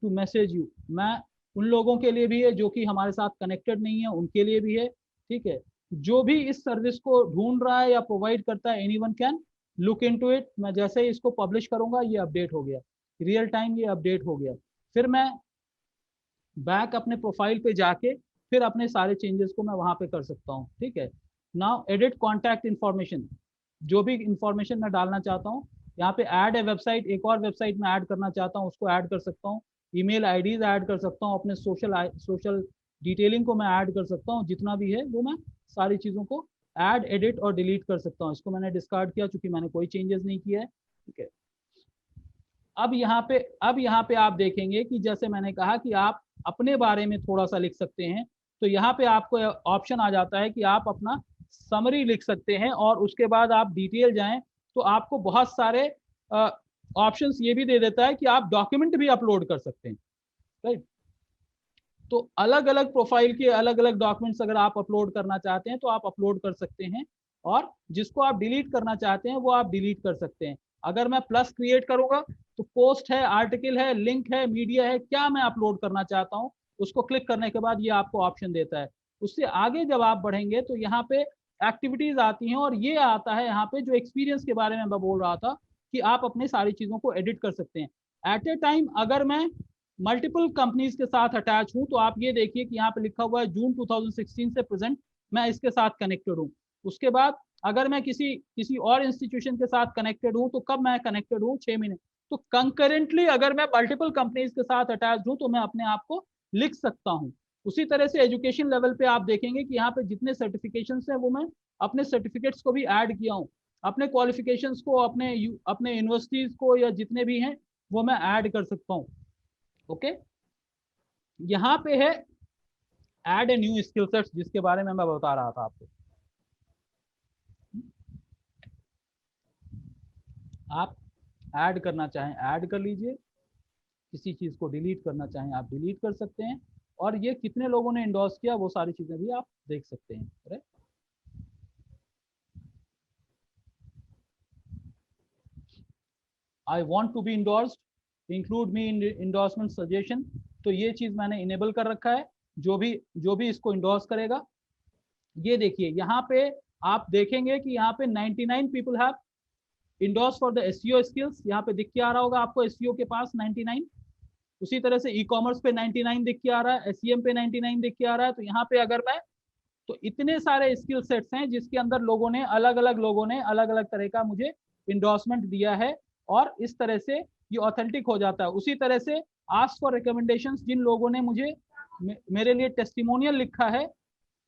A: to message you, मैं उन लोगों के लिए भी है जो कि हमारे साथ कनेक्टेड नहीं है, उनके लिए भी है। ठीक है, जो भी इस सर्विस को ढूंढ रहा है या प्रोवाइड करता है, anyone can look into it. मैं जैसे ही इसको पब्लिश करूंगा ये अपडेट हो गया, रियल टाइम ये अपडेट हो गया। फिर मैं बैक अपने प्रोफाइल पे जाके फिर अपने सारे चेंजेस को मैं वहां पे कर सकता हूँ। ठीक है, नाउ एडिट कॉन्टैक्ट इन्फॉर्मेशन, जो भी इंफॉर्मेशन मैं डालना चाहता हूँ यहाँ पे ऐड है वेबसाइट, एक और वेबसाइट में ऐड करना चाहता हूँ उसको ऐड कर सकता हूँ, ईमेल आईडीज ऐड कर सकता हूँ, अपने सोशल डिटेलिंग को मैं ऐड कर सकता हूँ, जितना भी है वो मैं सारी चीज़ों को ऐड, एडिट और डिलीट कर सकता हूँ। इसको मैंने डिस्कार्ड किया क्योंकि मैंने कोई चेंजेस नहीं किया है। ठीक है, अब यहाँ पे आप देखेंगे कि जैसे मैंने कहा कि आप अपने बारे में थोड़ा सा लिख सकते हैं, तो यहाँ पे आपको ऑप्शन आ जाता है कि आप अपना समरी लिख सकते हैं और उसके बाद आप डिटेल जाएं तो आपको बहुत सारे ऑप्शंस ये भी दे देता है कि आप डॉक्यूमेंट भी अपलोड कर सकते हैं। राइट, तो अलग अलग प्रोफाइल के अलग अलग डॉक्यूमेंट्स अगर आप अपलोड करना चाहते हैं तो आप अपलोड कर सकते हैं, और जिसको आप डिलीट करना चाहते हैं वो आप डिलीट कर सकते हैं। अगर मैं प्लस क्रिएट करूंगा तो पोस्ट है, आर्टिकल है, लिंक है, मीडिया है, क्या मैं अपलोड करना चाहता हूँ उसको क्लिक करने के बाद ये आपको ऑप्शन देता है। उससे आगे जब आप बढ़ेंगे तो यहाँ पे एक्टिविटीज आती हैं और ये आता है यहाँ पे जो एक्सपीरियंस के बारे में मैं बोल रहा था कि आप अपने सारी चीजों को एडिट कर सकते हैं। एट ए टाइम अगर मैं मल्टीपल कंपनीज के साथ अटैच हूं तो आप ये देखिए कि यहाँ पे लिखा हुआ है जून 2016 से प्रेजेंट मैं इसके साथ कनेक्टेड हूँ। उसके बाद अगर मैं किसी और इंस्टीट्यूशन के साथ कनेक्टेड हूँ तो कब मैं कनेक्टेड हूँ, 6 महीने। तो कंकरेंटली अगर मैं मल्टीपल कंपनीज के साथ अटैच हूँ तो मैं अपने आप को लिख सकता हूँ। उसी तरह से एजुकेशन लेवल पे आप देखेंगे कि यहाँ पे जितने सर्टिफिकेशंस हैं वो मैं अपने सर्टिफिकेट्स को भी ऐड किया हूँ, अपने क्वालिफिकेशंस को, अपने यूनिवर्सिटीज को या जितने भी हैं वो मैं ऐड कर सकता हूँ। ओके, यहाँ पे है add a new skill sets जिसके बारे में मैं बता रहा था आपको। आप ऐड करना चाहें ऐड कर लीजिए, किसी चीज को डिलीट करना चाहें आप डिलीट कर सकते हैं, और ये कितने लोगों ने इंडोर्स किया वो सारी चीजें भी आप देख सकते हैं। Right, I want to be endorsed, include me in endorsement suggestion, तो ये चीज मैंने इनेबल कर रखा है। जो भी इसको इंडोर्स करेगा, ये देखिए यहाँ पे आप देखेंगे कि यहाँ पे 99 people have endorse for the SEO skills, यहाँ पे दिख के आ रहा होगा आपको एसईओ के पास 99। उसी तरह से ई कॉमर्स पे 99 दिख के आ रहा है, एसईएम पे 99 दिख के आ रहा है। तो यहाँ पे अगर मैं, तो इतने सारे स्किल सेट्स हैं जिसके अंदर लोगों ने अलग अलग तरह का मुझे इंडोर्समेंट दिया है, और इस तरह से ये ऑथेंटिक हो जाता है। उसी तरह से आस्क फॉर रिकमेंडेशंस, जिन लोगों ने मुझे मेरे लिए टेस्टिमोनियल लिखा है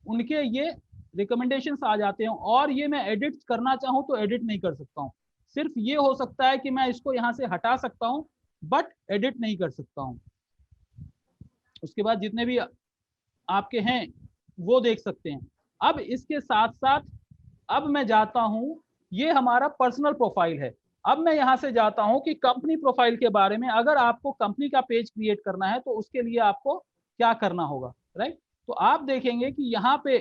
A: उनके ये रिकमेंडेशंस आ जाते हैं, और ये मैं एडिट करना चाहूँ तो एडिट नहीं कर सकता हूँ। सिर्फ ये हो सकता है कि मैं इसको यहाँ से हटा सकता हूँ बट एडिट नहीं कर सकता हूँ। उसके बाद जितने भी आपके हैं वो देख सकते हैं। अब इसके साथ साथ अब मैं जाता हूँ, ये हमारा पर्सनल प्रोफाइल है। अब मैं यहाँ से जाता हूँ कि कंपनी प्रोफाइल के बारे में, अगर आपको कंपनी का पेज क्रिएट करना है तो उसके लिए आपको क्या करना होगा। राइट, तो आप देखेंगे कि यहाँ पे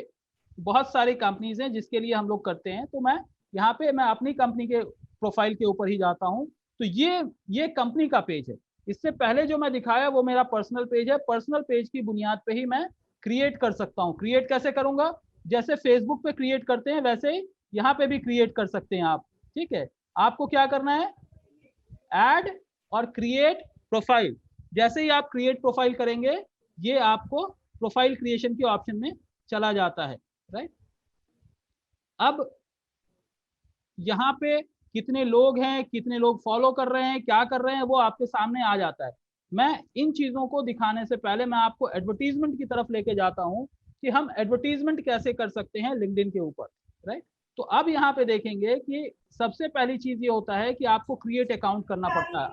A: बहुत सारी कंपनीज हैं जिसके लिए हम लोग करते हैं। तो मैं यहाँ पे मैं अपनी कंपनी के प्रोफाइल के ऊपर ही जाता हूँ। तो ये कंपनी का पेज है। इससे पहले जो मैं दिखाया वो मेरा पर्सनल पेज है। पर्सनल पेज की बुनियाद पे ही मैं क्रिएट कर सकता हूँ। क्रिएट कैसे करूंगा? जैसे फेसबुक पे क्रिएट करते हैं वैसे ही यहाँ पे भी क्रिएट कर सकते हैं आप। ठीक है, आपको क्या करना है, ऐड और क्रिएट प्रोफाइल। जैसे ही आप क्रिएट प्रोफाइल करेंगे ये आपको प्रोफाइल क्रिएशन के ऑप्शन में चला जाता है, राइट। अब यहाँ पे कितने लोग हैं, कितने लोग फॉलो कर रहे हैं, क्या कर रहे हैं, वो आपके सामने आ जाता है। मैं इन चीजों को दिखाने से पहले मैं आपको एडवर्टीजमेंट की तरफ लेके जाता हूं कि हम एडवर्टीजमेंट कैसे कर सकते हैं लिंक्डइन के ऊपर, राइट। तो अब यहाँ पे देखेंगे कि सबसे पहली चीज ये होता है कि आपको क्रिएट अकाउंट करना पड़ता है।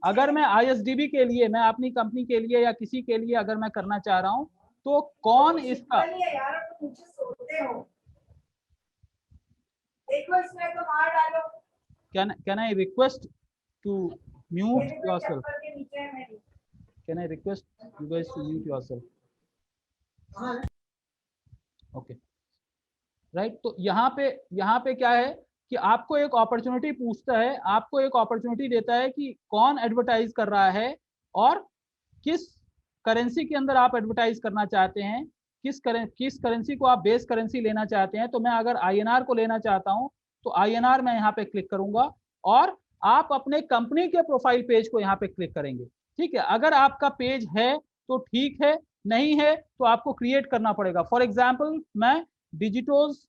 A: अगर मैं ISDB के लिए, मैं अपनी कंपनी के लिए या किसी के लिए अगर मैं करना चाह रहा हूँ तो कौन इसका can I request to mute yourself? Can I request you guys to mute yourself? Okay, right. तो यहाँ पे क्या है कि आपको एक अपॉर्चुनिटी पूछता है, आपको एक अपॉर्चुनिटी देता है कि कौन एडवर्टाइज कर रहा है और किस करेंसी के अंदर आप एडवर्टाइज करना चाहते हैं, किस करेंसी को आप बेस करेंसी लेना चाहते हैं। तो मैं अगर INR को लेना चाहता हूं तो INR मैं यहाँ पे क्लिक करूंगा और आप अपने कंपनी के प्रोफाइल पेज को यहाँ पे क्लिक करेंगे। ठीक है, अगर आपका पेज है तो ठीक है, नहीं है तो आपको क्रिएट करना पड़ेगा। फॉर एग्जाम्पल मैं डिजिटोस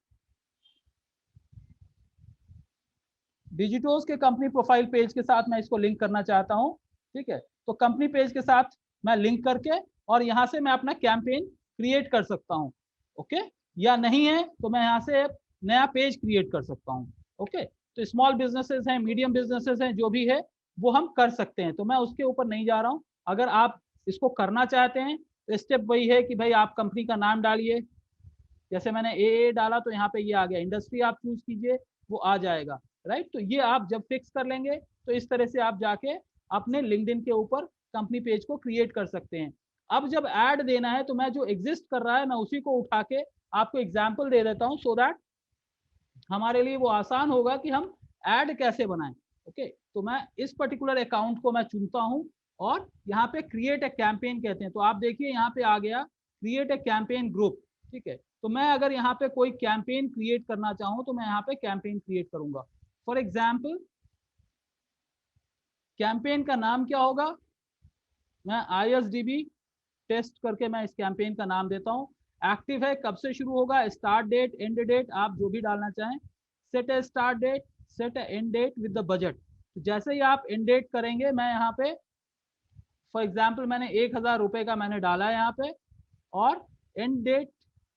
A: के कंपनी प्रोफाइल पेज के साथ मैं इसको लिंक करना चाहता हूं। ठीक है, तो कंपनी पेज के साथ मैं लिंक करके और यहां से मैं अपना कैंपेन क्रिएट कर सकता हूं। ओके, या नहीं है तो मैं यहां से नया पेज क्रिएट कर सकता हूं। ओके, तो स्मॉल बिजनेसेस हैं, मीडियम बिजनेसेस हैं, जो भी है वो हम कर सकते हैं। तो मैं उसके ऊपर नहीं जा रहा हूं। अगर आप इसको करना चाहते हैं तो स्टेप वही है कि भाई आप कंपनी का नाम डालिए। जैसे मैंने AA डाला तो यहाँ पे ये आ गया। इंडस्ट्री आप चूज कीजिए, वो आ जाएगा, राइट। तो ये आप जब फिक्स कर लेंगे तो इस तरह से आप जाके अपने लिंक्डइन के ऊपर कंपनी पेज को क्रिएट कर सकते हैं। अब जब ऐड देना है तो मैं जो एग्जिस्ट कर रहा है मैं उसी को उठा के आपको एग्जाम्पल दे देता हूँ, सो दैट हमारे लिए वो आसान होगा कि हम ऐड कैसे बनाएं। ओके, तो मैं इस पर्टिकुलर अकाउंट को मैं चुनता हूं और यहाँ पे क्रिएट ए कैंपेन कहते हैं। तो आप देखिए यहाँ पे आ गया क्रिएट ए कैंपेन ग्रुप। ठीक है, तो मैं अगर यहाँ पे कोई कैंपेन क्रिएट करना चाहूँ तो मैं यहाँ पे कैंपेन क्रिएट करूंगा। फॉर एग्जाम्पल कैंपेन का नाम क्या होगा, मैं ISDB टेस्ट करके मैं इस कैंपेन का नाम देता हूँ। एक्टिव है, कब से शुरू होगा, स्टार्ट डेट, एंड डेट, आप जो भी डालना चाहें। Set a start date, set a end date with the budget. तो जैसे ही आप एंड डेट करेंगे, मैं यहाँ पे फॉर एग्जाम्पल मैंने 1000 रुपए का मैंने डाला है यहाँ पे, और end date,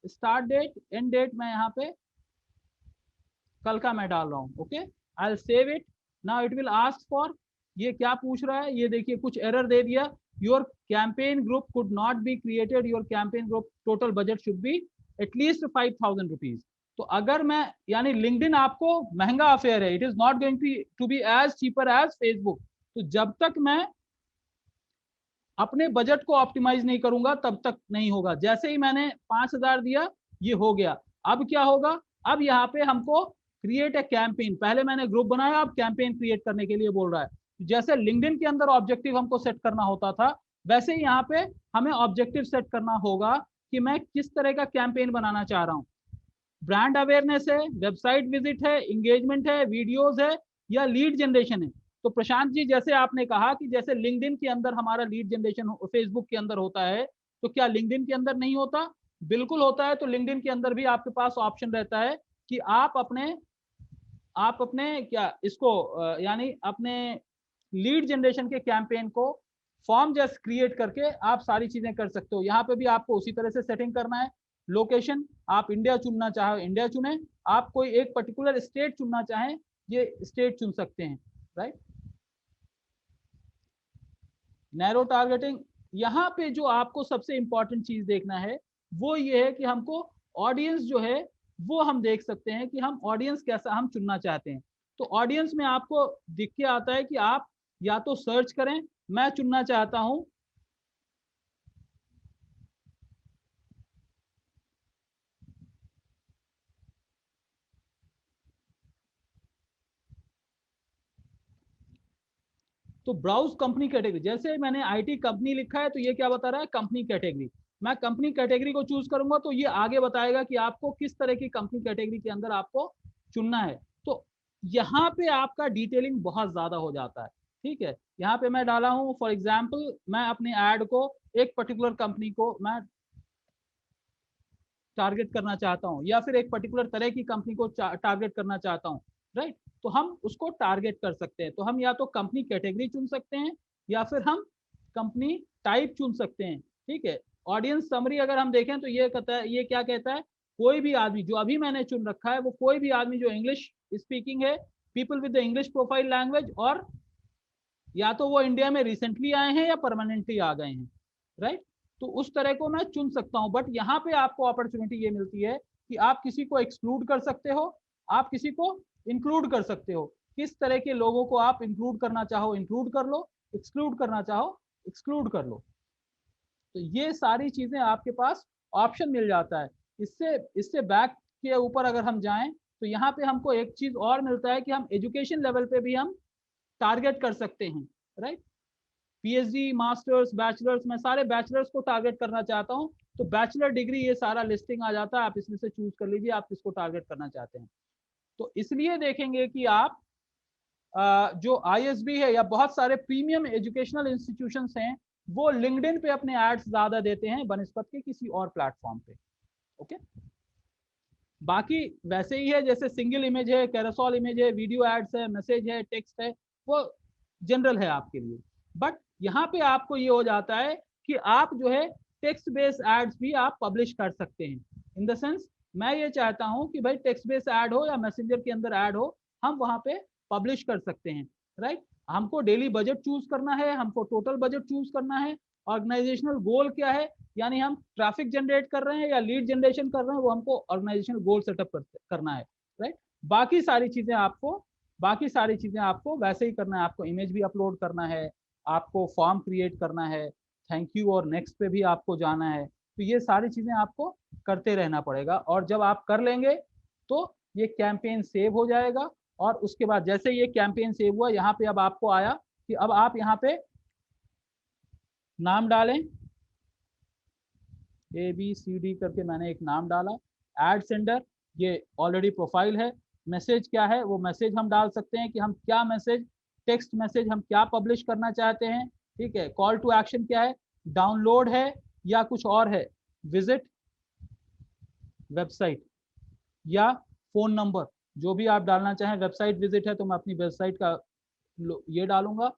A: start date, end date मैं यहाँ पे कल का मैं डाल रहा हूँ। Okay, I will save it. Now it will ask for, ये क्या पूछ रहा है, ये देखिए कुछ एरर दे दिया। Your campaign group could not be created, your campaign group total budget should be at least 5000 rupees. तो अगर मैं, यानी लिंक्डइन आपको महंगा अफेयर है, it is not going to be as cheaper as Facebook. तो जब तक मैं अपने बजट को ऑप्टिमाइज नहीं करूंगा तब तक नहीं होगा। जैसे ही मैंने 5000 दिया, ये हो गया। अब क्या होगा, अब यहाँ पे हमको क्रिएट ए कैंपेन, पहले मैंने ग्रुप बनाया, अब कैंपेन क्रिएट करने के लिए बोल रहा है। जैसे लिंक्डइन के अंदर ऑब्जेक्टिव हमको सेट करना होता था, वैसे ही यहाँ पे हमें ऑब्जेक्टिव सेट करना होगा कि मैं किस तरह का कैंपेन बनाना चाह रहा हूँ। ब्रांड अवेयरनेस है, वेबसाइट विजिट है, इंगेजमेंट है, वीडियोज है, या लीड जनरेशन है। तो प्रशांत जी, जैसे आपने कहा कि जैसे लिंक्डइन के अंदर हमारा लीड जनरेशन फेसबुक के अंदर होता है, तो क्या लिंक्डइन के अंदर नहीं होता? बिल्कुल होता है। तो लिंक्डइन के अंदर भी आपके पास ऑप्शन रहता है कि आप अपने क्या इसको यानी अपने लीड जनरेशन के कैंपेन को फॉर्म जैसे क्रिएट करके आप सारी चीजें कर सकते हो। यहाँ पे भी आपको उसी तरह से सेटिंग करना है। लोकेशन, आप इंडिया चुनना चाहे इंडिया चुने, आप कोई एक पर्टिकुलर स्टेट चुनना चाहें ये स्टेट चुन सकते हैं, राइट। नैरो टारगेटिंग, यहाँ पे जो आपको सबसे इंपॉर्टेंट चीज देखना है वो ये है कि हमको ऑडियंस जो है वो हम देख सकते हैं कि हम ऑडियंस कैसा हम चुनना चाहते हैं। तो ऑडियंस में आपको दिख के आता है कि आप या तो सर्च करें, मैं चुनना चाहता हूं तो ब्राउज कंपनी कैटेगरी, जैसे मैंने आईटी कंपनी लिखा है तो ये क्या बता रहा है, कंपनी कैटेगरी। मैं कंपनी कैटेगरी को चूज करूंगा तो ये आगे बताएगा कि आपको किस तरह की कंपनी कैटेगरी के अंदर आपको चुनना है। तो यहाँ पे आपका डिटेलिंग बहुत ज्यादा हो जाता है, ठीक है। यहाँ पे मैं डाला हूँ फॉर एग्जाम्पल, मैं अपने ऐड को एक पर्टिकुलर कंपनी को मैं टारगेट करना चाहता हूँ, या फिर एक पर्टिकुलर तरह की कंपनी को टारगेट करना चाहता हूँ, राइट। तो हम उसको टारगेट कर सकते हैं। तो हम या तो कंपनी कैटेगरी चुन सकते हैं या फिर हम कंपनी टाइप चुन सकते हैं, ठीक है। ऑडियंस समरी अगर हम देखें तो ये कहता है, ये क्या कहता है, कोई भी आदमी जो अभी मैंने चुन रखा है वो कोई भी आदमी जो इंग्लिश स्पीकिंग है, people with the English profile language, और या तो वो इंडिया में रिसेंटली आए हैं या परमानेंटली आ गए हैं, राइट। तो उस तरह को मैं चुन सकता हूं। बट यहाँ पे आपको अपॉर्चुनिटी ये मिलती है कि आप किसी को एक्सक्लूड कर सकते हो, आप किसी को इंक्लूड कर सकते हो। किस तरह के लोगों को आप इंक्लूड करना चाहो इंक्लूड कर लो, एक्सक्लूड करना चाहो एक्सक्लूड कर लो। तो ये सारी चीजें आपके पास ऑप्शन मिल जाता है। इससे बैक के ऊपर अगर हम जाएं तो यहाँ पे हमको एक चीज और मिलता है कि हम एजुकेशन लेवल पे भी हम टारगेट कर सकते हैं, राइट। पीएचडी, मास्टर्स, बैचलर्स, मैं सारे बैचलर्स को टारगेट करना चाहता हूं तो बैचलर डिग्री, ये सारा लिस्टिंग आ जाता है। आप इसमें से चूज कर लीजिए आप किसको टारगेट करना चाहते हैं। तो इसलिए देखेंगे कि आप जो आईएसबी है या बहुत सारे प्रीमियम एजुकेशनल इंस्टीट्यूशंस हैं वो लिंक्डइन पे अपने एड्स ज्यादा देते हैं बनस्पत के किसी और प्लेटफॉर्म पे, ओके। बाकी वैसे ही है, जैसे सिंगल इमेज है, कैरोसोल इमेज है, वीडियो एड्स है, मैसेज है, टेक्स्ट है, वो जनरल है आपके लिए। बट यहाँ पे आपको ये हो जाता है कि आप जो है टेक्स्ट बेस्ड एड्स भी आप पब्लिश कर सकते हैं। इन द सेंस मैं ये चाहता हूँ कि भाई टेक्स्ट बेस्ड ऐड हो या मैसेंजर के अंदर ऐड हो, हम वहाँ पे पब्लिश कर सकते हैं, राइट। हमको डेली बजट चूज करना है, हमको टोटल बजट चूज करना है, ऑर्गेनाइजेशनल गोल क्या है, यानी हम ट्रैफिक जनरेट कर रहे हैं या लीड जनरेशन कर रहे हैं, वो हमको ऑर्गेनाइजेशनल गोल सेटअप करना है, राइट। बाकी सारी चीजें आपको वैसे ही करना है। आपको इमेज भी अपलोड करना है, आपको फॉर्म क्रिएट करना है, थैंक यू और नेक्स्ट पे भी आपको जाना है। तो ये सारी चीजें आपको करते रहना पड़ेगा, और जब आप कर लेंगे तो ये कैंपेन सेव हो जाएगा। और उसके बाद जैसे ये कैंपेन सेव हुआ, यहाँ पे अब आपको आया कि अब आप यहाँ पे नाम डालें, ABCD करके मैंने एक नाम डाला। एड सेंडर, ये ऑलरेडी प्रोफाइल है। मैसेज क्या है, वो मैसेज हम डाल सकते हैं कि हम क्या मैसेज, टेक्स्ट मैसेज हम क्या पब्लिश करना चाहते हैं, ठीक है। कॉल टू एक्शन क्या है, डाउनलोड है या कुछ और है, विजिट वेबसाइट या फोन नंबर, जो भी आप डालना चाहें। वेबसाइट विजिट है तो मैं अपनी वेबसाइट का ये डालूंगा।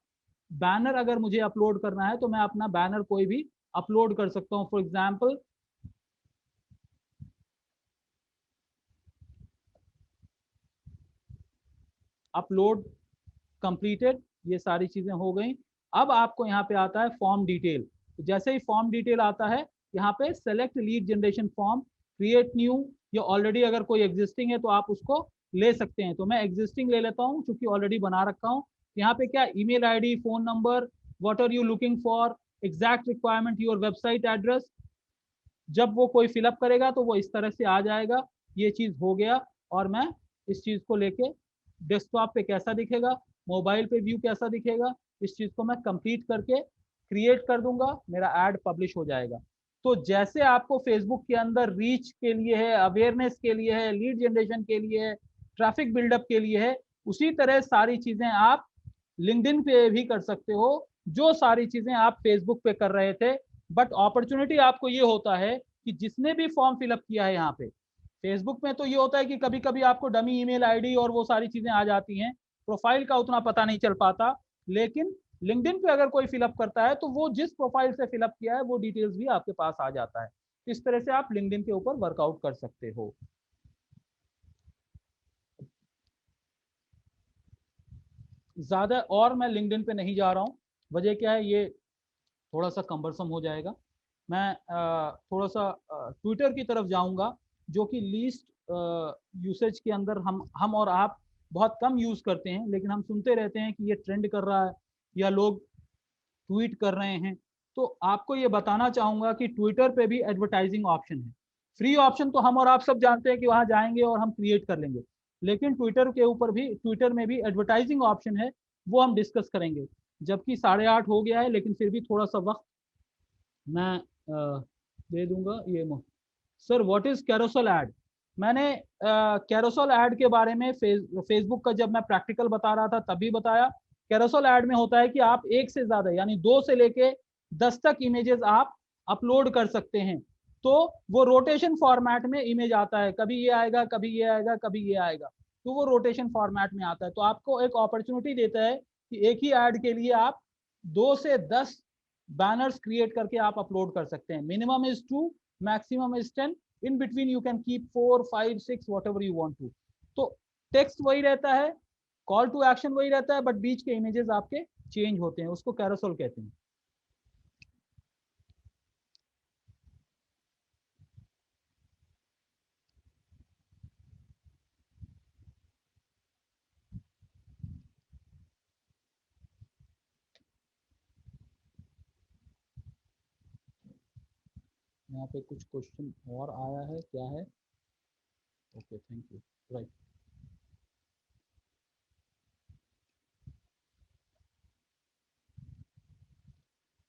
A: बैनर अगर मुझे अपलोड करना है तो मैं अपना बैनर कोई भी अपलोड कर सकता हूं। फॉर एग्जांपल अपलोड कंप्लीटेड, ये सारी चीजें हो गई। अब आपको यहाँ पे आता है फॉर्म डिटेल। तो जैसे ही फॉर्म डिटेल आता है, यहाँ पे select lead generation form, create new, या ऑलरेडी अगर कोई एग्जिस्टिंग है तो आप उसको ले सकते हैं। तो मैं एग्जिस्टिंग ले लेता हूँ क्योंकि ऑलरेडी बना रखा हूँ। यहाँ पे क्या, email ID, phone number, what are you looking for, exact requirement, your website address. जब वो कोई फिलअप करेगा तो वो इस तरह से आ जाएगा। ये चीज हो गया, और मैं इस चीज को लेके डेस्कटॉप पे कैसा दिखेगा, मोबाइल पे व्यू कैसा दिखेगा, इस चीज को मैं कंप्लीट करके क्रिएट कर दूंगा, मेरा ऐड पब्लिश हो जाएगा। तो जैसे आपको फेसबुक के अंदर रीच के लिए है, अवेयरनेस के लिए है, लीड जनरेशन के लिए है, ट्रैफिक बिल्डअप के लिए है, उसी तरह सारी चीजें आप लिंक्डइन पे भी कर सकते हो, जो सारी चीजें आप फेसबुक पे कर रहे थे। बट अपॉर्चुनिटी आपको ये होता है कि जिसने भी फॉर्म फिलअप किया है यहाँ पे, फेसबुक में तो ये होता है कि कभी कभी आपको डमी ईमेल आईडी और वो सारी चीजें आ जाती हैं, प्रोफाइल का उतना पता नहीं चल पाता। लेकिन लिंक्डइन पे अगर कोई फिलअप करता है तो वो जिस प्रोफाइल से फिलअप किया है वो डिटेल्स भी आपके पास आ जाता है। इस तरह से आप लिंक्डइन के ऊपर वर्कआउट कर सकते हो। ज्यादा और मैं लिंक्डइन पे नहीं जा रहा हूँ, वजह क्या है, ये थोड़ा सा कम्बरसम हो जाएगा। मैं थोड़ा सा ट्विटर की तरफ जाऊंगा, जो कि लीस्ट यूसेज के अंदर हम और आप बहुत कम यूज करते हैं, लेकिन हम सुनते रहते हैं कि ये ट्रेंड कर रहा है या लोग ट्वीट कर रहे हैं। तो आपको ये बताना चाहूंगा कि ट्विटर पे भी एडवर्टाइजिंग ऑप्शन है। फ्री ऑप्शन तो हम और आप सब जानते हैं कि वहां जाएंगे और हम क्रिएट कर लेंगे, लेकिन ट्विटर के ऊपर भी, ट्विटर में भी एडवर्टाइजिंग ऑप्शन है, वो हम डिस्कस करेंगे। जबकि 8:30 हो गया है, लेकिन फिर भी थोड़ा सा वक्त मैं दे दूंगा। ये sir what is carousel add? मैंने कैरोसेल ऐड के बारे में फेसबुक का जब मैं प्रैक्टिकल बता रहा था तभी बताया। कैरोसेल ऐड में होता है कि आप एक से ज्यादा यानी 2 से लेके 10 तक इमेजेस आप अपलोड कर सकते हैं। तो वो रोटेशन फॉर्मेट में इमेज आता है, कभी ये आएगा, कभी ये आएगा, कभी ये आएगा, तो वो रोटेशन फॉर्मेट में आता है। तो आपको एक अपॉर्चुनिटी देता है कि एक ही ऐड के लिए आप 2 से 10 बैनर्स क्रिएट करके आप अपलोड कर सकते हैं। Minimum is 2, maximum is 10, in between you can keep 4, 5, 6 whatever you want to. तो टेक्स्ट वही रहता है, कॉल टू एक्शन वही रहता है, बट बीच के इमेजेस आपके चेंज होते हैं, उसको कैरोसेल कहते हैं। यहाँ पे कुछ क्वेश्चन और आया है, क्या है? Okay, thank you. Right,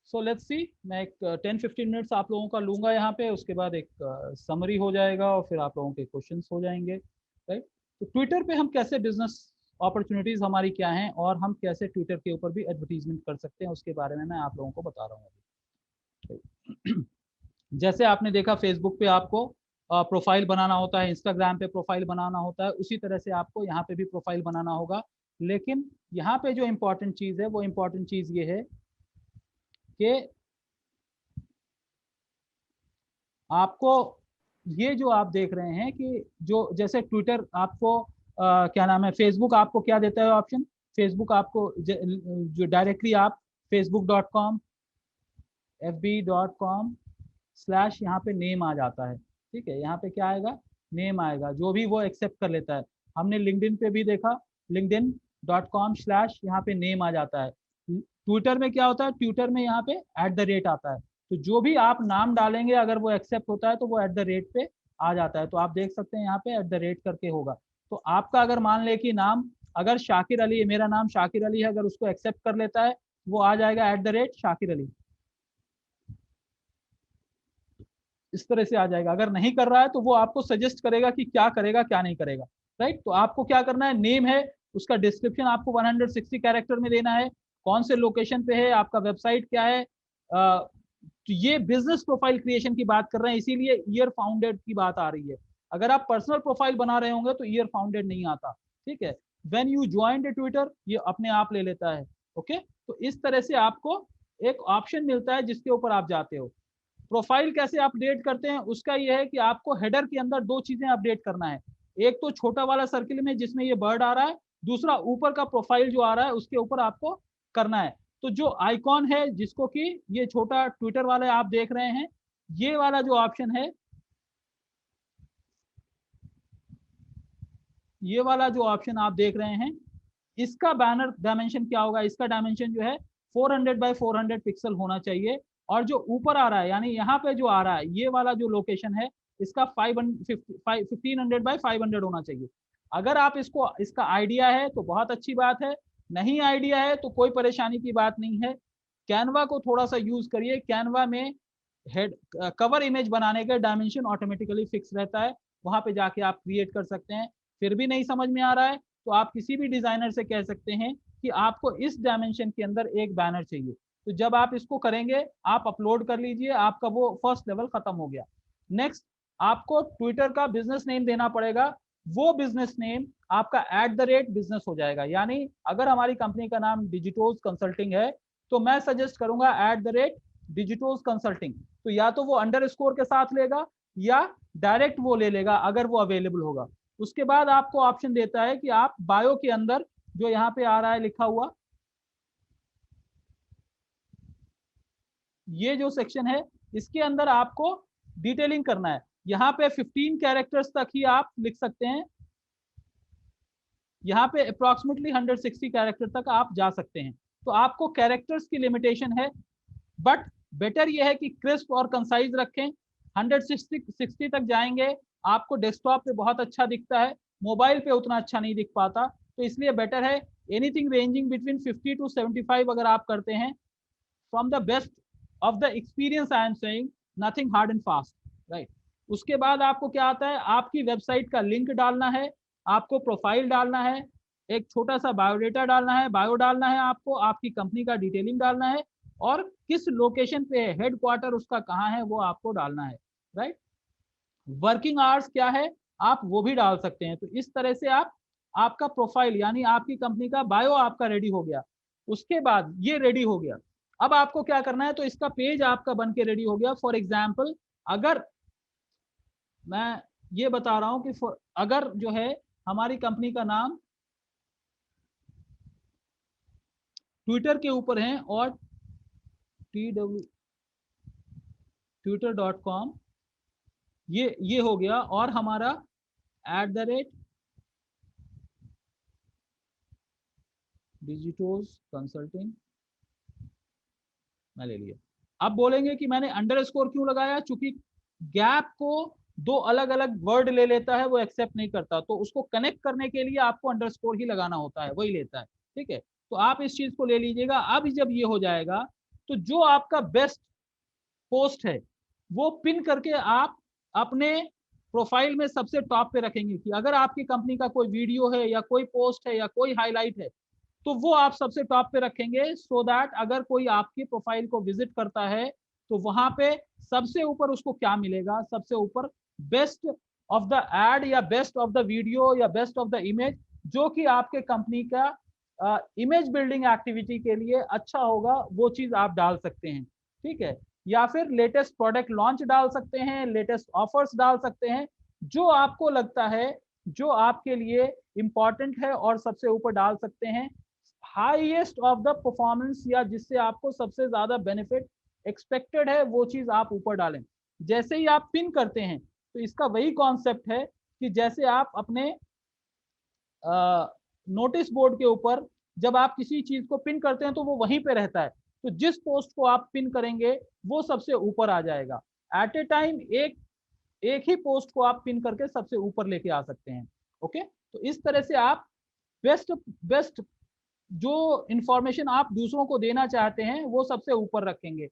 A: so let's see. मैं एक 10-15 मिनट्स आप लोगों का लूंगा यहाँ पे, उसके बाद एक समरी हो जाएगा और फिर आप लोगों के क्वेश्चंस हो जाएंगे। राइट, तो ट्विटर पे हम कैसे बिजनेस अपॉर्चुनिटीज हमारी क्या हैं और हम कैसे ट्विटर के ऊपर भी एडवर्टीजमेंट कर सकते हैं, उसके बारे में मैं आप लोगों को बता रहा हूँ अभी। जैसे आपने देखा फेसबुक पे आपको प्रोफाइल बनाना होता है, इंस्टाग्राम पे प्रोफाइल बनाना होता है, उसी तरह से आपको यहाँ पे भी प्रोफाइल बनाना होगा। लेकिन यहाँ पे जो इम्पोर्टेंट चीज है वो इम्पोर्टेंट चीज ये है कि आपको ये जो आप देख रहे हैं कि जो जैसे ट्विटर आपको क्या नाम है, फेसबुक आपको क्या देता है ऑप्शन? फेसबुक आपको जो डायरेक्टली आप facebook.com fb.com/ यहाँ पे नेम आ जाता है। ठीक है, यहाँ पे क्या आएगा? नेम आएगा, जो भी वो एक्सेप्ट कर लेता है। हमने लिंक्डइन पे भी देखा, linkedin.com/ यहाँ पे नेम आ जाता है। ट्विटर में क्या होता है? ट्विटर में यहाँ पे @ आता है। तो जो भी आप नाम डालेंगे अगर वो एक्सेप्ट होता है तो वो @ पे आ जाता है। तो आप देख सकते हैं यहाँ पे @ करके होगा। तो आपका अगर मान ले कि नाम अगर शाकिर अली है, मेरा नाम शाकिर अली है, अगर उसको एक्सेप्ट कर लेता है वो आ जाएगा @शाकिर अली, इस तरह से आ जाएगा। अगर नहीं कर रहा है तो वो आपको सजेस्ट करेगा कि क्या करेगा क्या नहीं करेगा। राइट, तो आपको क्या करना है? नेम है, उसका डिस्क्रिप्शन आपको 160 कैरेक्टर में देना है, कौन से लोकेशन पे है, आपका वेबसाइट क्या है। तो ये बिजनेस प्रोफाइल क्रिएशन की बात कर रहे हैं, इसीलिए ईयर फाउंडेड की बात आ रही है। अगर आप पर्सनल प्रोफाइल बना रहे होंगे तो ईयर फाउंडेड नहीं आता। ठीक है, व्हेन यू ज्वाइंड ट्विटर ये अपने आप ले लेता है। ओके, तो इस तरह से आपको एक ऑप्शन मिलता है जिसके ऊपर आप जाते हो। प्रोफाइल कैसे अपडेट करते हैं उसका यह है कि आपको हेडर के अंदर 2 चीजें अपडेट करना है। एक तो छोटा वाला सर्किल में जिसमें ये बर्ड आ रहा है, दूसरा ऊपर का प्रोफाइल जो आ रहा है उसके ऊपर आपको करना है। तो जो आइकॉन है जिसको कि ये छोटा ट्विटर वाला आप देख रहे हैं, ये वाला जो ऑप्शन है, ये वाला जो ऑप्शन आप देख रहे हैं, इसका बैनर डायमेंशन क्या होगा? इसका डायमेंशन जो है 400 बाय 400 पिक्सल होना चाहिए। और जो ऊपर आ रहा है यानी यहाँ पे जो आ रहा है ये वाला जो लोकेशन है, इसका 1500 बाय 500 होना चाहिए। अगर आप इसका आइडिया है तो बहुत अच्छी बात है, नहीं आइडिया है तो कोई परेशानी की बात नहीं है। कैनवा को थोड़ा सा यूज करिए, कैनवा में हेड कवर इमेज बनाने का डायमेंशन ऑटोमेटिकली फिक्स रहता है, वहां पे जाके आप क्रिएट कर सकते हैं। फिर भी नहीं समझ में आ रहा है तो आप किसी भी डिजाइनर से कह सकते हैं कि आपको इस डायमेंशन के अंदर एक बैनर चाहिए। तो जब आप इसको करेंगे आप अपलोड कर लीजिए, आपका वो फर्स्ट लेवल खत्म हो गया। नेक्स्ट आपको ट्विटर का बिजनेस नेम देना पड़ेगा। वो बिजनेस नेम आपका @बिजनेस हो जाएगा। यानी अगर हमारी कंपनी का नाम डिजिटोज कंसल्टिंग है तो मैं सजेस्ट करूंगा @डिजिटोज कंसल्टिंग। तो या तो वो अंडरस्कोर के साथ लेगा या डायरेक्ट वो ले लेगा अगर वो अवेलेबल होगा। उसके बाद आपको ऑप्शन देता है कि आप बायो के अंदर जो यहाँ पे आ रहा है लिखा हुआ, ये जो सेक्शन है इसके अंदर आपको डिटेलिंग करना है। यहाँ पे 15 कैरेक्टर्स तक ही आप लिख सकते हैं, यहाँ पे अप्रोक्सीमेटली 160 कैरेक्टर तक आप जा सकते हैं। तो आपको कैरेक्टर्स की लिमिटेशन है, बट बेटर यह है कि क्रिस्प और कंसाइज रखें। 160 तक जाएंगे, आपको डेस्कटॉप पे बहुत अच्छा दिखता है, मोबाइल पे उतना अच्छा नहीं दिख पाता, तो इसलिए बेटर है एनीथिंग रेंजिंग बिटवीन 50 to 75 अगर आप करते हैं, from the best of the experience I am saying, nothing hard and fast, right. उसके बाद आपको क्या आता है, आपकी वेबसाइट का लिंक डालना है, आपको प्रोफाइल डालना है, एक छोटा सा बायोडेटा डालना है, बायो डालना है, आपको आपकी कंपनी का डिटेलिंग डालना है, और किस लोकेशन पे है, हेडक्वार्टर उसका कहाँ है वो आपको डालना है, राइट। वर्किंग आवर्स क्या है आप वो भी डाल सकते हैं। तो इस तरह से आप आपका प्रोफाइल यानी आपकी कंपनी का बायो आपका रेडी हो गया। उसके बाद ये रेडी हो गया, अब आपको क्या करना है, तो इसका पेज आपका बन के रेडी हो गया। फॉर एग्जाम्पल अगर मैं ये बता रहा हूं कि अगर जो है हमारी कंपनी का नाम ट्विटर के ऊपर है और twitter.com ये हो गया, और हमारा @digitals कंसल्टिंग मैं ले लिया। अब बोलेंगे कि मैंने अंडरस्कोर क्यों लगाया, चूंकि गैप को दो अलग अलग वर्ड ले लेता है, वो एक्सेप्ट नहीं करता, तो उसको कनेक्ट करने के लिए आपको अंडरस्कोर ही लगाना होता है, वही लेता है, ठीक है। तो आप इस चीज को ले लीजिएगा। अब जब ये हो जाएगा तो जो आपका बेस्ट पोस्ट है वो पिन करके आप अपने प्रोफाइल में सबसे टॉप पे रखेंगे, कि अगर आपकी कंपनी का कोई वीडियो है या कोई पोस्ट है या कोई हाईलाइट है तो वो आप सबसे टॉप पे रखेंगे, सो दैट अगर कोई आपकी प्रोफाइल को विजिट करता है तो वहां पे सबसे ऊपर उसको क्या मिलेगा, सबसे ऊपर बेस्ट ऑफ द एड या बेस्ट ऑफ द वीडियो या बेस्ट ऑफ द इमेज, जो कि आपके कंपनी का इमेज बिल्डिंग एक्टिविटी के लिए अच्छा होगा, वो चीज आप डाल सकते हैं, ठीक है। या फिर लेटेस्ट प्रोडक्ट लॉन्च डाल सकते हैं, लेटेस्ट ऑफर्स डाल सकते हैं, जो आपको लगता है जो आपके लिए इंपॉर्टेंट है, और सबसे ऊपर डाल सकते हैं हाईएस्ट ऑफ द परफॉर्मेंस, या जिससे आपको सबसे ज्यादा बेनिफिट एक्सपेक्टेड है वो चीज आप ऊपर डालें। जैसे ही आप पिन करते हैं तो इसका वही कॉन्सेप्ट है कि जैसे आप अपने नोटिस बोर्ड के ऊपर जब आप किसी चीज को पिन करते हैं तो वो वहीं पे रहता है, तो जिस पोस्ट को आप पिन करेंगे वो सबसे ऊपर आ जाएगा। एट ए टाइम एक ही पोस्ट को आप पिन करके सबसे ऊपर लेके आ सकते हैं, ओके। तो इस तरह से आप बेस्ट जो इंफॉर्मेशन आप दूसरों को देना चाहते हैं वो सबसे ऊपर रखेंगे।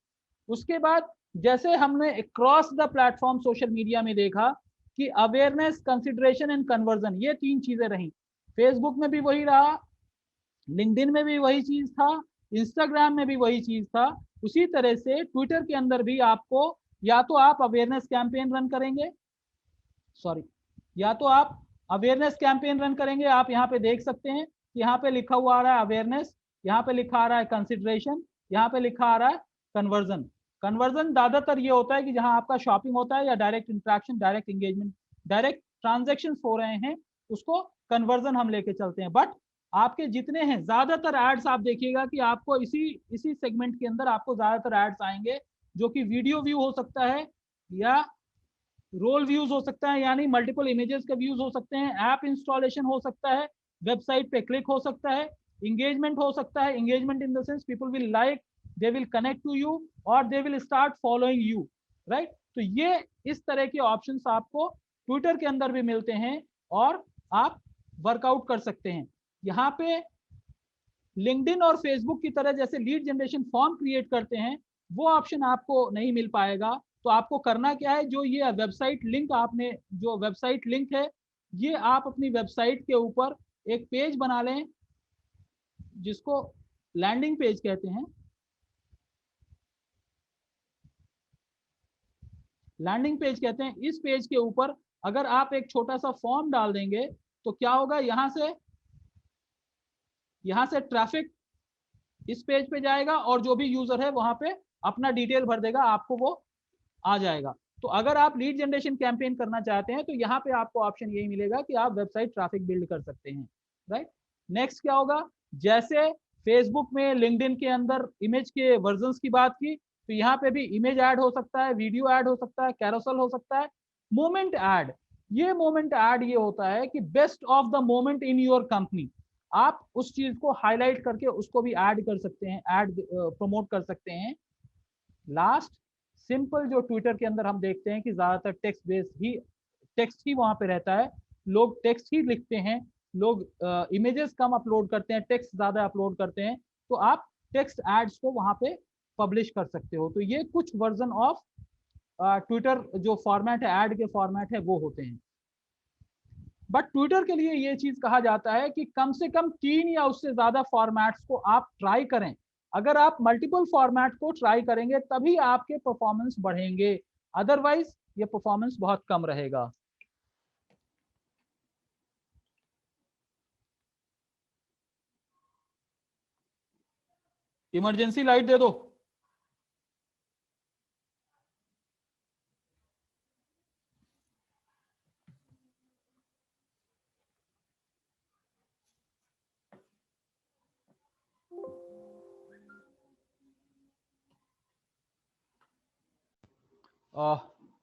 A: उसके बाद जैसे हमने across the platform social media में देखा कि अवेयरनेस, कंसिडरेशन एंड कन्वर्जन, ये तीन चीजें रही। फेसबुक में भी वही रहा, लिंक्डइन में भी वही चीज था, इंस्टाग्राम में भी वही चीज था। उसी तरह से ट्विटर के अंदर भी आपको या तो आप अवेयरनेस कैंपेन रन करेंगे, या तो आप अवेयरनेस कैंपेन रन करेंगे। आप यहाँ पे देख सकते हैं, यहाँ पे लिखा हुआ आ रहा है अवेयरनेस, यहाँ पे लिखा आ रहा है कंसिडरेशन, यहाँ पे लिखा आ रहा है कन्वर्जन। कन्वर्जन ज्यादातर ये होता है कि जहां आपका शॉपिंग होता है या direct interaction, direct engagement, direct transaction हो रहे हैं, उसको कन्वर्जन हम लेके चलते हैं। बट आपके जितने हैं ज्यादातर एड्स आप देखिएगा कि आपको इसी सेगमेंट के अंदर आपको ज्यादातर एड्स आएंगे, जो कि वीडियो व्यू हो सकता है या रोल व्यूज हो सकता है, यानी मल्टीपल इमेजेस का व्यूज हो सकते हैं, ऐप इंस्टॉलेशन हो सकता है, वेबसाइट पे क्लिक हो सकता है, इंगेजमेंट हो सकता है। Engagement in the sense people will like, they will connect to you और they will start following you, right. तो ये इस तरह के ऑप्शंस आपको ट्विटर के अंदर भी मिलते हैं और आप वर्कआउट कर सकते हैं। यहाँ पे लिंक्डइन और फेसबुक की तरह जैसे लीड जनरेशन फॉर्म क्रिएट करते हैं वो ऑप्शन आपको नहीं मिल पाएगा। तो आपको करना क्या है, जो ये वेबसाइट लिंक आपने जो वेबसाइट लिंक है ये आप अपनी वेबसाइट के ऊपर एक पेज बना लें जिसको लैंडिंग पेज कहते हैं। लैंडिंग पेज कहते हैं। इस पेज के ऊपर अगर आप एक छोटा सा फॉर्म डाल देंगे तो क्या होगा, यहां से ट्रैफिक इस पेज पे जाएगा और जो भी यूजर है वहां पे अपना डिटेल भर देगा, आपको वो आ जाएगा। तो अगर आप लीड जनरेशन कैंपेन करना चाहते हैं तो यहाँ पे आपको ऑप्शन यही मिलेगा कि आप वेबसाइट ट्रैफिक बिल्ड कर सकते हैं, राइट। नेक्स्ट क्या होगा, जैसे फेसबुक में लिंक्डइन के अंदर इमेज के वर्जन्स की बात की, तो यहाँ पे भी इमेज ऐड हो सकता है, वीडियो ऐड हो सकता है, कैरोसेल हो सकता है, मोमेंट ऐड। ये मोमेंट ऐड ये होता है कि best of the moment in your company, आप उस चीज को हाईलाइट करके उसको भी ऐड कर सकते हैं, ऐड प्रमोट कर सकते हैं। लास्ट सिंपल, जो ट्विटर के अंदर हम देखते हैं कि ज्यादातर टेक्स्ट ही वहां पे रहता है, लोग टेक्स्ट ही लिखते हैं, लोग इमेजेस कम अपलोड करते हैं, टेक्स्ट ज्यादा अपलोड करते हैं, तो आप टेक्स्ट एड्स को वहां पे पब्लिश कर सकते हो। तो ये कुछ वर्जन ऑफ ट्विटर जो फॉर्मेट है, ऐड के फॉर्मेट है, वो होते हैं। बट ट्विटर के लिए ये चीज कहा जाता है कि कम से कम 3 या उससे ज्यादा फॉर्मेट्स को आप ट्राई करें। अगर आप मल्टीपल फॉर्मेट को ट्राई करेंगे तभी आपके परफॉर्मेंस बढ़ेंगे, अदरवाइज ये परफॉर्मेंस बहुत कम रहेगा। इमरजेंसी लाइट दे दो।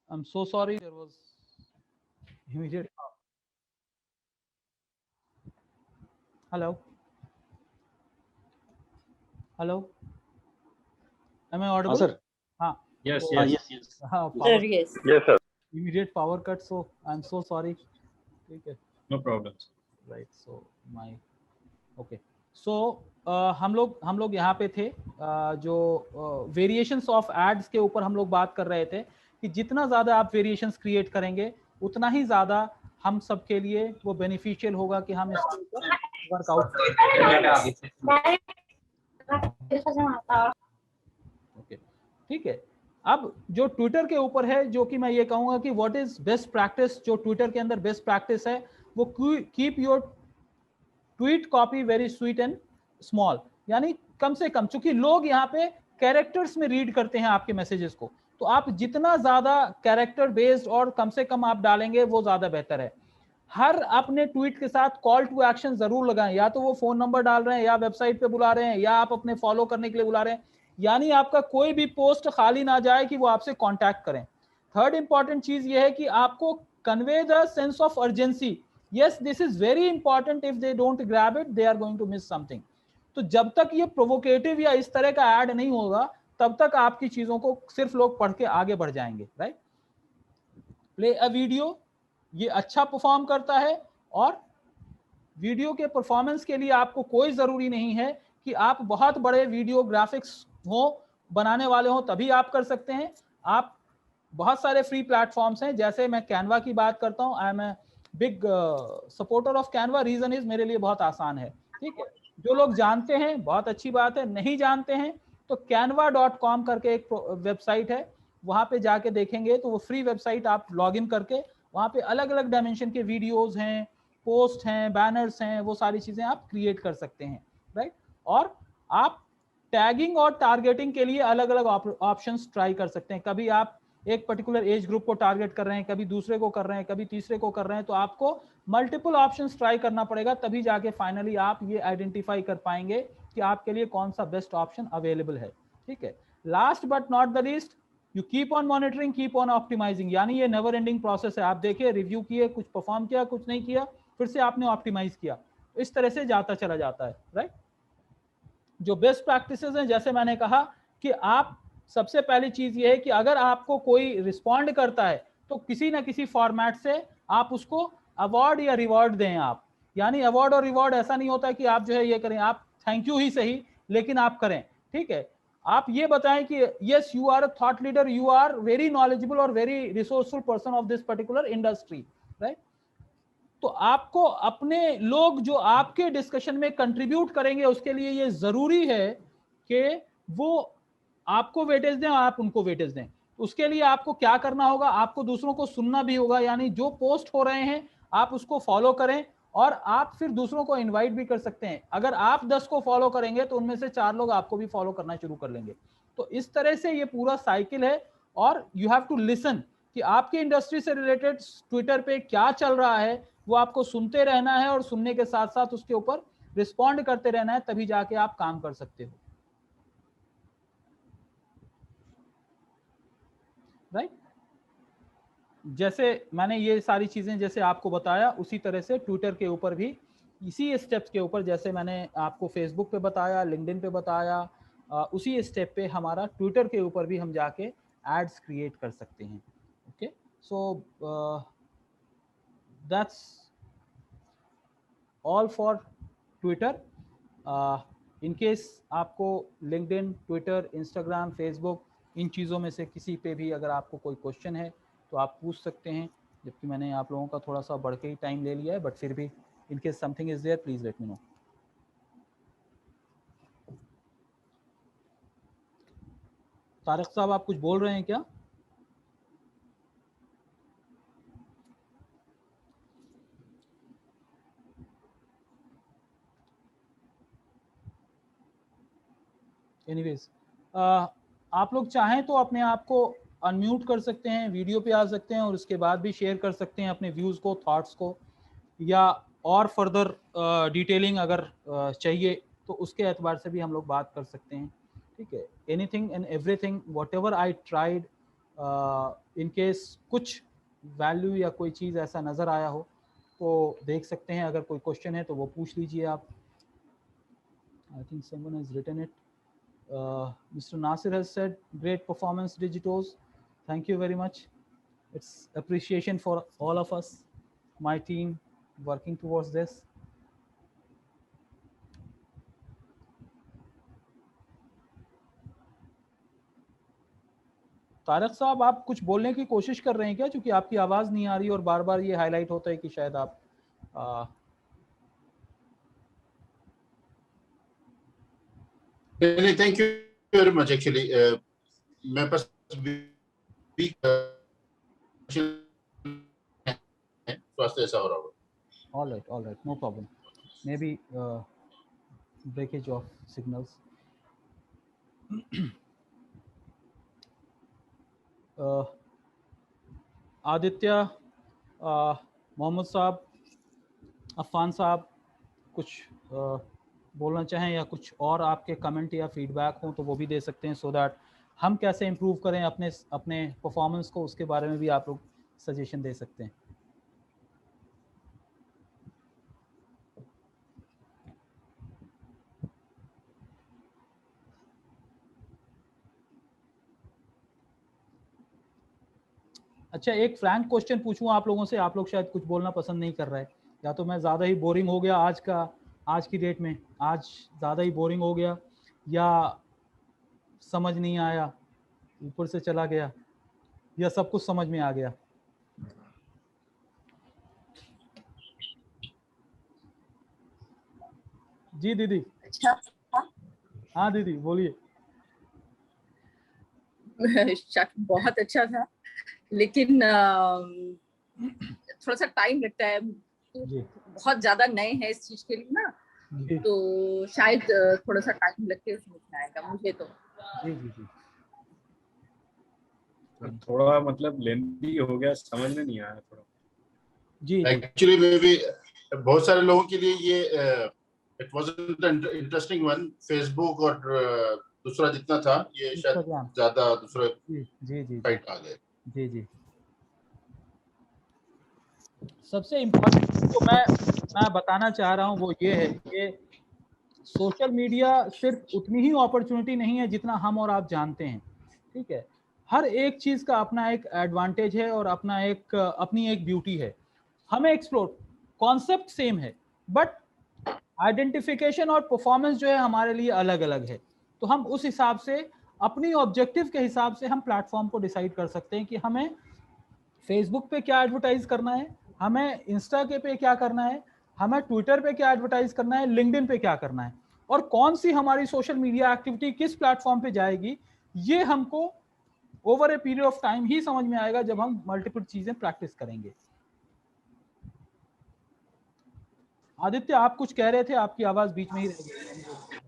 A: I'm so sorry, there was immediate. Hello. Hello. Am I audible?
D: sir.
A: हाँ.
E: Yes,
A: So-
E: yes.
D: Yes.
A: हाँ,
F: Sir,
A: power,
F: yes.
B: Yes, sir.
A: immediate power cut, so I'm so sorry. ठीक है.
E: No problems.
A: Right. So my okay. So हम लोग यहाँ पे थे, जो वेरिएशंस ऑफ एड्स के ऊपर हम लोग बात कर रहे थे कि जितना ज़्यादा आप वेरिएशंस क्रिएट करेंगे उतना ही ज़्यादा हम सब के लिए वो बेनिफिशियल होगा कि हम इसके ऊपर वर्कआउट ओके, ठीक है। अब जो ट्विटर के ऊपर है, जो कि मैं ये कहूँगा कि व्हाट इज बेस्ट प्रैक्टिस, जो ट्विटर के अंदर बेस्ट प्रैक्टिस है वो keep your tweet copy very sweet and small, यानी कम से कम, चूंकि लोग यहाँ पे कैरेक्टर्स में रीड करते हैं आपके मैसेजेस को, तो आप जितना ज्यादा कैरेक्टर बेस्ड और कम से कम आप डालेंगे वो ज्यादा बेहतर है। हर अपने ट्वीट के साथ कॉल टू एक्शन जरूर लगाएं, या तो वो फोन नंबर डाल रहे हैं या वेबसाइट पे बुला रहे हैं या आप अपने फॉलो करने के लिए बुला रहे हैं, यानी आपका कोई भी पोस्ट खाली ना जाए कि वो आपसे कांटेक्ट करें। थर्ड इंपॉर्टेंट चीज ये है कि आपको convey the sense of urgency. yes, this is very important, if they don't grab it they are going to miss something। तो जब तक ये प्रोवोकेटिव या इस तरह का ऐड नहीं होगा तब तक आपकी चीजों को सिर्फ लोग पढ़ के आगे बढ़ जाएंगे, राइट। प्ले अ वीडियो, ये अच्छा परफॉर्म करता है, और वीडियो के परफॉर्मेंस के लिए आपको कोई जरूरी नहीं है कि आप बहुत बड़े वीडियो ग्राफिक्स हो बनाने वाले हो तभी आप कर सकते हैं। आप बहुत सारे फ्री प्लेटफॉर्म्स हैं, जैसे मैं कैनवा की बात करता हूं, I am a big supporter of Canva. Reason is मेरे लिए बहुत आसान है, ठीक है। जो लोग जानते हैं बहुत अच्छी बात है, नहीं जानते हैं तो canva.com करके एक वेबसाइट है, वहां पे जाके देखेंगे तो वो फ्री वेबसाइट, आप लॉग इन करके वहां पे अलग अलग डायमेंशन के वीडियोज हैं, पोस्ट हैं, बैनर्स हैं, वो सारी चीजें आप क्रिएट कर सकते हैं, राइट। और आप टैगिंग और टारगेटिंग के लिए अलग अलग ऑप्शंस ट्राई कर सकते हैं। कभी आप एक पर्टिकुलर एज ग्रुप को टारगेट कर रहे हैं, कभी दूसरे को कर रहे हैं, कभी तीसरे को कर रहे हैं, तो आपको मल्टीपल ऑप्शंस ट्राई करना पड़ेगा, तभी जाके फाइनली आप ये आइडेंटिफाई कर पाएंगे कि आपके लिए कौन सा बेस्ट ऑप्शन अवेलेबल है, ठीक है। Last but not the least, you keep on monitoring, keep on optimising, यानी ये नेवर एंडिंग प्रोसेस है। आप देखिए, रिव्यू किए, कुछ परफॉर्म किया, कुछ नहीं किया, फिर से आपने ऑप्टिमाइज किया, इस तरह से जाता चला जाता है, राइट। जो बेस्ट प्रैक्टिसेस हैं, जैसे मैंने कहा कि आप, सबसे पहली चीज ये है कि अगर आपको कोई रिस्पॉन्ड करता है तो किसी ना किसी फॉर्मेट से आप उसको अवार्ड या रिवॉर्ड दें। आप, यानी अवार्ड और रिवॉर्ड ऐसा नहीं होता कि आप जो है ये करें, आप थैंक यू ही सही, लेकिन आप करें, ठीक है। आप ये बताएं कि yes, you are a thought leader, you are very knowledgeable और very resourceful person of this particular industry, right. तो आपको अपने लोग जो आपके डिस्कशन में कंट्रीब्यूट करेंगे उसके लिए ये जरूरी है कि वो आपको वेटेज दें और आप उनको वेटेज दें। उसके लिए आपको क्या करना होगा, आपको दूसरों को सुनना भी होगा, यानी जो पोस्ट हो रहे हैं आप उसको फॉलो करें, और आप फिर दूसरों को इनवाइट भी कर सकते हैं। अगर आप 10 को फॉलो करेंगे तो उनमें से 4 लोग आपको भी फॉलो करना शुरू कर लेंगे। तो इस तरह से ये पूरा साइकिल है, और यू हैव टू लिसन कि आपकी इंडस्ट्री से रिलेटेड ट्विटर पे क्या चल रहा है, वो आपको सुनते रहना है, और सुनने के साथ साथ उसके ऊपर रिस्पॉन्ड करते रहना है, तभी जाके आप काम कर सकते हो, राइट। जैसे मैंने ये सारी चीजें जैसे आपको बताया, उसी तरह से ट्विटर के ऊपर भी इसी स्टेप्स के ऊपर, जैसे मैंने आपको फेसबुक पे बताया, लिंक्डइन पे बताया, उसी स्टेप पे हमारा ट्विटर के ऊपर भी हम जाके एड्स क्रिएट कर सकते हैं। Okay, so that's all for Twitter. In case आपको लिंक्डइन, ट्विटर, इंस्टाग्राम, फेसबुक, इन चीज़ों में से किसी पे भी अगर आपको कोई क्वेश्चन है तो आप पूछ सकते हैं, जबकि मैंने आप लोगों का थोड़ा सा बढ़ के ही टाइम ले लिया है, बट फिर भी in case something is there please let me know. Tariq sahab आप कुछ बोल रहे हैं क्या? एनीवेज, आप लोग चाहें तो अपने आप को अनम्यूट कर सकते हैं, वीडियो पे आ सकते हैं और उसके बाद भी शेयर कर सकते हैं अपने व्यूज़ को, थॉट्स को, या और फर्दर डिटेलिंग अगर चाहिए तो उसके एतबार से भी हम लोग बात कर सकते हैं। ठीक है, anything and everything what ever I tried, in case कुछ वैल्यू या कोई चीज़ ऐसा नज़र आया हो तो देख सकते हैं। अगर कोई क्वेश्चन है तो वो पूछ लीजिए आप। I think someone has written it. Mr. Nasir has said, great performance Digitos. Thank you very much. It's appreciation for all of us, my team working towards this. Tarak sahab आप कुछ बोलने की कोशिश कर रहे हैं क्या, क्योंकि आपकी आवाज़ नहीं आ रही और बार बार ये हाईलाइट होता है कि शायद आप
F: नहीं, thank you very much. Actually मैं बस स्वास्थ्य ऐसा हो रहा होगा।
A: all right, no problem. Maybe breakage of signals. Aditya, Mohammad साहब, अफ़ान साहब कुछ बोलना चाहें या कुछ और आपके कमेंट या फीडबैक हो तो वो भी दे सकते हैं, सो दैट हम कैसे इम्प्रूव करें अपने परफॉर्मेंस को, उसके बारे में भी आप लोग सजेशन दे सकते हैं। अच्छा, एक फ्रैंक क्वेश्चन पूछूं आप लोगों से, आप लोग शायद कुछ बोलना पसंद नहीं कर रहे हैं, या तो मैं ज़्यादा ही बोरिंग हो गया आज की डेट में, आज ज़्यादा ही बोरिंग हो गया, या समझ नहीं आया, ऊपर से चला गया, या सब कुछ समझ में आ गया। जी दीदी।
G: अच्छा,
A: हाँ दीदी बोलिए।
G: बहुत अच्छा था, लेकिन थोड़ा सा टाइम लगता है,
A: जी
G: बहुत ज्यादा नए हैं इस चीज के लिए ना,
A: जी
G: तो शायद थोड़ा सा टाइम लग के समझ में आएगा मुझे तो।
A: जी जी जी
E: थोड़ा मतलब लेंथी हो गया, समझ में नहीं आया थोड़ा।
A: जी
F: एक्चुअली मे भी बहुत सारे लोगों के लिए ये it wasn't interesting one. Facebook और दूसरा जितना था ये शायद
A: Instagram।
F: ज्यादा दूसरे
A: जी जी जी
F: साइट आ गए।
A: जी जी। सबसे इम्पोर्टेंट जो मैं बताना चाह रहा हूँ वो ये है कि सोशल मीडिया सिर्फ उतनी ही अपॉर्चुनिटी नहीं है जितना हम और आप जानते हैं। ठीक है, हर एक चीज़ का अपना एक एडवांटेज है और अपनी एक ब्यूटी है। हमें एक्सप्लोर, कॉन्सेप्ट सेम है बट आइडेंटिफिकेशन और परफॉर्मेंस जो है हमारे लिए अलग अलग है। तो हम उस हिसाब से अपनी ऑब्जेक्टिव के हिसाब से हम प्लेटफॉर्म को डिसाइड कर सकते हैं कि हमें फेसबुक पे क्या एडवर्टाइज करना है, हमें इंस्टा के पे क्या करना है, हमें ट्विटर पे क्या एडवर्टाइज करना है, लिंक्डइन पे क्या करना है, और कौन सी हमारी सोशल मीडिया एक्टिविटी किस प्लेटफॉर्म पे जाएगी। ये हमको over a period of time ही समझ में आएगा जब हम मल्टीपल चीजें प्रैक्टिस करेंगे। आदित्य आप कुछ कह रहे थे, आपकी आवाज बीच में ही रह गई।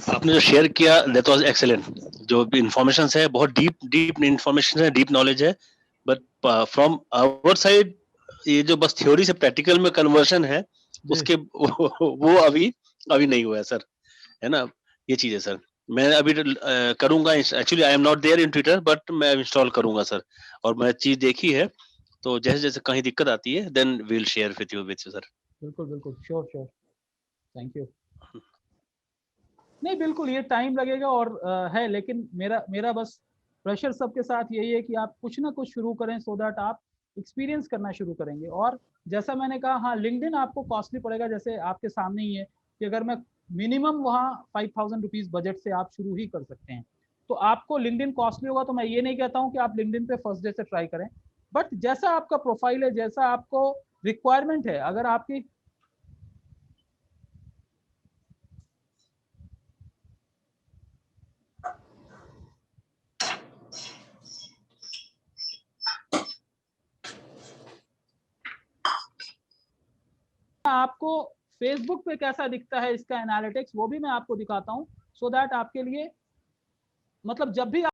H: आपने जो शेयर किया दैट वाज एक्सीलेंट। जो भी इंफॉर्मेशन है बहुत डीप इंफॉर्मेशन है, डीप नॉलेज है, बट फ्रॉम आवर साइड ये जो बस थ्योरी से प्रैक्टिकल में कन्वर्शन है उसके वो अभी नहीं हुआ है सर, है ना। ये चीज है सर, मैं अभी करूंगा। Actually I am not there in Twitter but मैं इंस्टॉल करूंगा सर, और मैं चीज देखी है, तो जैसे जैसे कहीं दिक्कत आती है then we will share with you sir.
A: बिल्कुल बिल्कुल, श्योर श्योर, थैंक यू। नहीं बिल्कुल, ये टाइम लगेगा और है, लेकिन मेरा बस प्रेशर सबके साथ यही है कि आप कुछ ना कुछ शुरू करें सो दैट आप एक्सपीरियंस करना शुरू करेंगे। और जैसा मैंने कहा, हाँ लिंक्डइन आपको कॉस्टली पड़ेगा, जैसे आपके सामने ही है कि अगर मैं मिनिमम वहाँ 5000 रुपीज बजट से आप शुरू ही कर सकते हैं, तो आपको लिंक्डइन कॉस्टली होगा। तो मैं ये नहीं कहता हूँ कि आप लिंक्डइन पे फर्स्ट डे से ट्राई करें, बट जैसा आपका प्रोफाइल है, जैसा आपको रिक्वायरमेंट है, अगर आपकी आपको फेसबुक पे कैसा दिखता है इसका एनालिटिक्स, वो भी मैं आपको दिखाता हूँ, सो दैट आपके लिए मतलब जब भी आप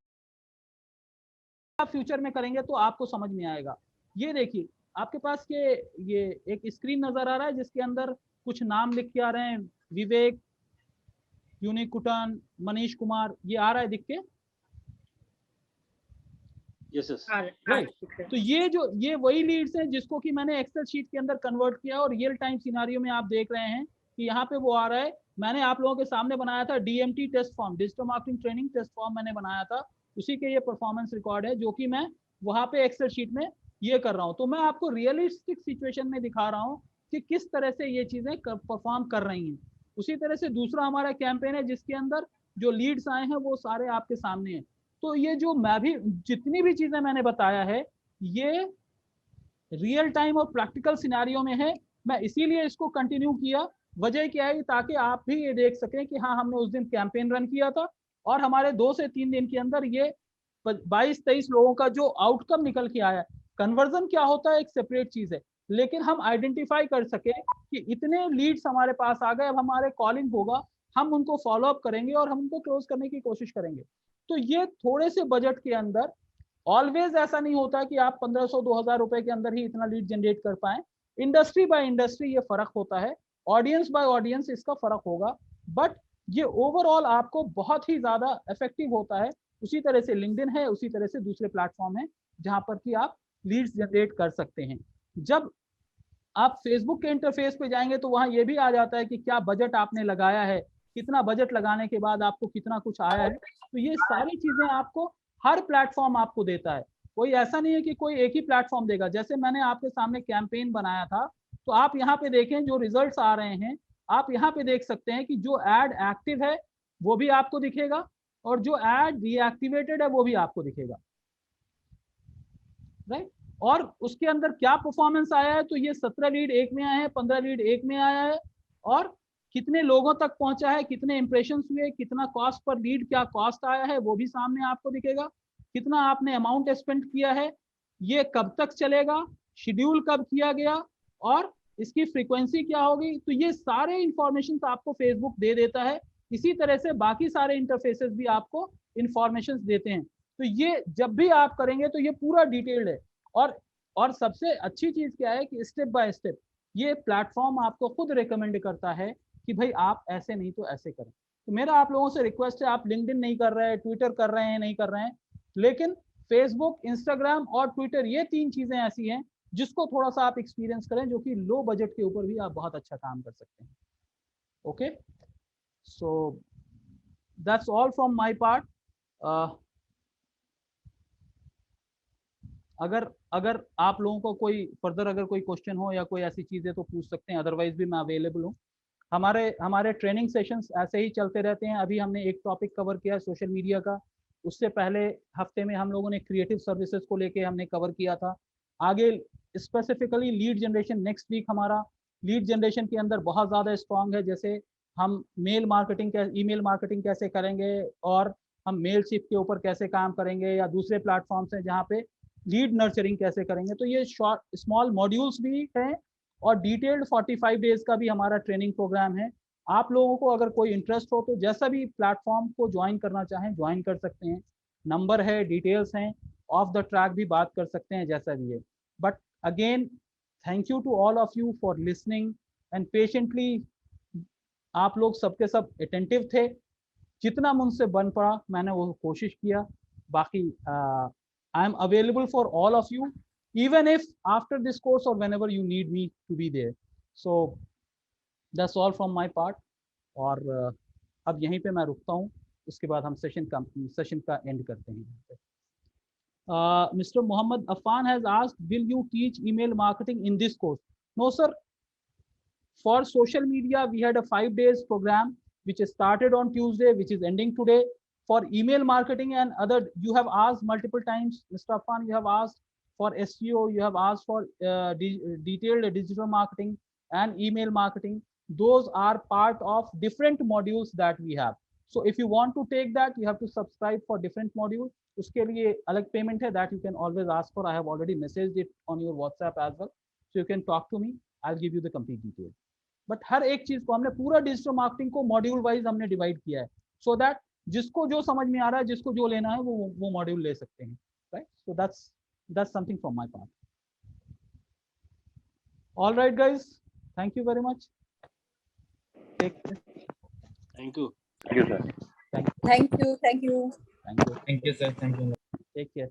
A: फ्यूचर में करेंगे तो आपको समझ में आएगा। ये देखिए आपके पास ये एक स्क्रीन नजर आ रहा है जिसके अंदर कुछ नाम लिख के आ रहे हैं, विवेक, यूनिकुटन, मनीष कुमार, ये आ रहा है दिख के।
H: यस यस
A: राइट, तो ये वही लीड्स हैं जिसको कि मैंने एक्सेल शीट के अंदर कन्वर्ट किया और रियल टाइम सिनारियो में आप देख रहे हैं कि यहाँ पे वो आ रहा है। मैंने आप लोगों के सामने बनाया था DMT test form, digital marketing training test form मैंने बनाया था, उसी के ये परफॉर्मेंस रिकॉर्ड है जो कि मैं वहाँ पे एक्सेल शीट में ये कर रहा हूँ। तो मैं आपको रियलिस्टिक सिचुएशन में दिखा रहा हूँ कि किस तरह से ये चीजें परफॉर्म कर रही हैं। उसी तरह से दूसरा हमारा कैंपेन है जिसके अंदर जो लीड्स आए हैं वो सारे आपके सामने हैं। तो ये जो मैं भी जितनी भी चीजें मैंने बताया है ये रियल टाइम और प्रैक्टिकल सिनेरियो में है, मैं इसीलिए इसको कंटिन्यू किया। वजह क्या है, ताकि आप भी ये देख सकें कि हाँ हमने उस दिन कैंपेन रन किया था और हमारे 2 से 3 दिन के अंदर ये 22-23 लोगों का जो आउटकम निकल के आया। कन्वर्जन क्या होता है एक सेपरेट चीज है, लेकिन हम आइडेंटिफाई कर सके कि इतने लीड्स हमारे पास आ गए, अब हमारे कॉलिंग होगा, हम उनको फॉलो अप करेंगे और हम उनको क्लोज करने की कोशिश करेंगे। तो ये थोड़े से बजट के अंदर, ऑलवेज ऐसा नहीं होता कि आप 1500-2000 रुपए के अंदर ही इतना लीड जनरेट कर पाए। इंडस्ट्री बाय इंडस्ट्री ये फर्क होता है, ऑडियंस बाय ऑडियंस इसका फर्क होगा, बट ये ओवरऑल आपको बहुत ही ज्यादा इफेक्टिव होता है। उसी तरह से लिंक्डइन है, उसी तरह से दूसरे प्लेटफॉर्म है जहां पर कि आप लीड्स जनरेट कर सकते हैं। जब आप फेसबुक के इंटरफेस पे जाएंगे तो वहां ये भी आ जाता है कि क्या बजट आपने लगाया है, कितना बजट लगाने के बाद आपको कितना कुछ आया है। तो ये सारी चीजें आपको हर प्लेटफॉर्म आपको देता है, कोई ऐसा नहीं है कि कोई एक ही प्लेटफॉर्म देगा। जैसे मैंने आपके सामने कैंपेन बनाया था, तो आप यहाँ पे देखें जो रिजल्ट्स आ रहे हैं, आप यहाँ पे देख सकते हैं कि जो एड एक्टिव है वो भी आपको दिखेगा और जो एड डीएक्टिवेटेड है वो भी आपको दिखेगा, राइट। और उसके अंदर क्या परफॉर्मेंस आया है, तो ये 17 लीड एक में आए हैं, 15 लीड एक में आया है, और कितने लोगों तक पहुंचा है, कितने इंप्रेशन हुए, कितना कॉस्ट पर लीड, क्या कॉस्ट आया है वो भी सामने आपको दिखेगा, कितना आपने अमाउंट स्पेंड किया है, ये कब तक चलेगा, शेड्यूल कब किया गया और इसकी फ्रीक्वेंसी क्या होगी। तो ये सारे इंफॉर्मेशन आपको फेसबुक दे देता है। इसी तरह से बाकी सारे इंटरफेसेस भी आपको इंफॉर्मेशन देते हैं। तो ये जब भी आप करेंगे तो ये पूरा डिटेल्ड है। और सबसे अच्छी चीज क्या है कि स्टेप बाय स्टेप ये प्लेटफॉर्म आपको खुद रिकमेंड करता है कि भाई आप ऐसे नहीं तो ऐसे करें। तो मेरा आप लोगों से रिक्वेस्ट है, आप लिंक्डइन नहीं कर रहे हैं, ट्विटर कर रहे हैं, नहीं कर रहे हैं, लेकिन फेसबुक, इंस्टाग्राम और ट्विटर, ये 3 चीजें ऐसी हैं जिसको थोड़ा सा आप एक्सपीरियंस करें, जो कि लो बजट के ऊपर भी आप बहुत अच्छा काम कर सकते हैं। Okay, so that's all from my part. अगर आप लोगों को कोई फर्दर अगर कोई क्वेश्चन हो या कोई ऐसी चीज़ है तो पूछ सकते हैं, अदरवाइज भी मैं अवेलेबल हूँ। हमारे ट्रेनिंग सेशंस ऐसे ही चलते रहते हैं। अभी हमने एक टॉपिक कवर किया सोशल मीडिया का, उससे पहले हफ्ते में हम लोगों ने क्रिएटिव सर्विसेज को लेके हमने कवर किया था। आगे specifically lead generation, next week हमारा लीड जनरेशन के अंदर बहुत ज़्यादा स्ट्रॉन्ग है। जैसे हम ईमेल मार्केटिंग कैसे करेंगे और हम मेल शिफ्ट के ऊपर कैसे काम करेंगे, या दूसरे प्लेटफॉर्म्स हैं जहाँ पे लीड नर्चरिंग कैसे करेंगे। तो ये शॉर्ट स्मॉल मॉड्यूल्स भी हैं और डिटेल्ड 45 डेज का भी हमारा ट्रेनिंग प्रोग्राम है। आप लोगों को अगर कोई इंटरेस्ट हो तो जैसा भी प्लेटफॉर्म को ज्वाइन करना चाहें ज्वाइन कर सकते हैं, नंबर है, डिटेल्स हैं, ऑफ द ट्रैक भी बात कर सकते हैं, जैसा भी है। But again thank you to all of you for listening and patiently. आप लोग सबके सब अटेंटिव थे, जितना मुझसे बन पड़ा मैंने वो कोशिश किया। बाकी I am available for all of you, even if after this course or whenever you need me to be there. So that's all from my part. और अब यहीं पे मैं रुकता हूँ, उसके बाद हम सेशन का एंड करते हैं। Mr. Muhammad Afan has asked, will you teach email marketing in this course? No, sir. For social media, we had a 5 days program, which started on Tuesday, which is ending today. For email marketing and other, you have asked multiple times, Mr. Afan, you have asked for SEO, you have asked for detailed digital marketing and email marketing. Those are part of different modules that we have. So if you want to take that, you have to subscribe for different modules. उसके लिए अलग payment है, that you can always ask for. I have already messaged it on your WhatsApp as well. So you can talk to me. I'll give you the complete detail. But हर एक चीज को हमने पूरा डिजिटल मार्केटिंग को module wise हमने divide किया है, सो दैट जिसको जो समझ में आ रहा है, जिसको जो लेना है, वो मॉड्यूल ले सकते हैं, right? So that's something from my part. All right guys, thank you very much. Take care.
H: Thank you.
B: Thank you, sir.
G: Thank you.
A: Thank you.
C: Thank you, sir. Thank you.
A: Take care.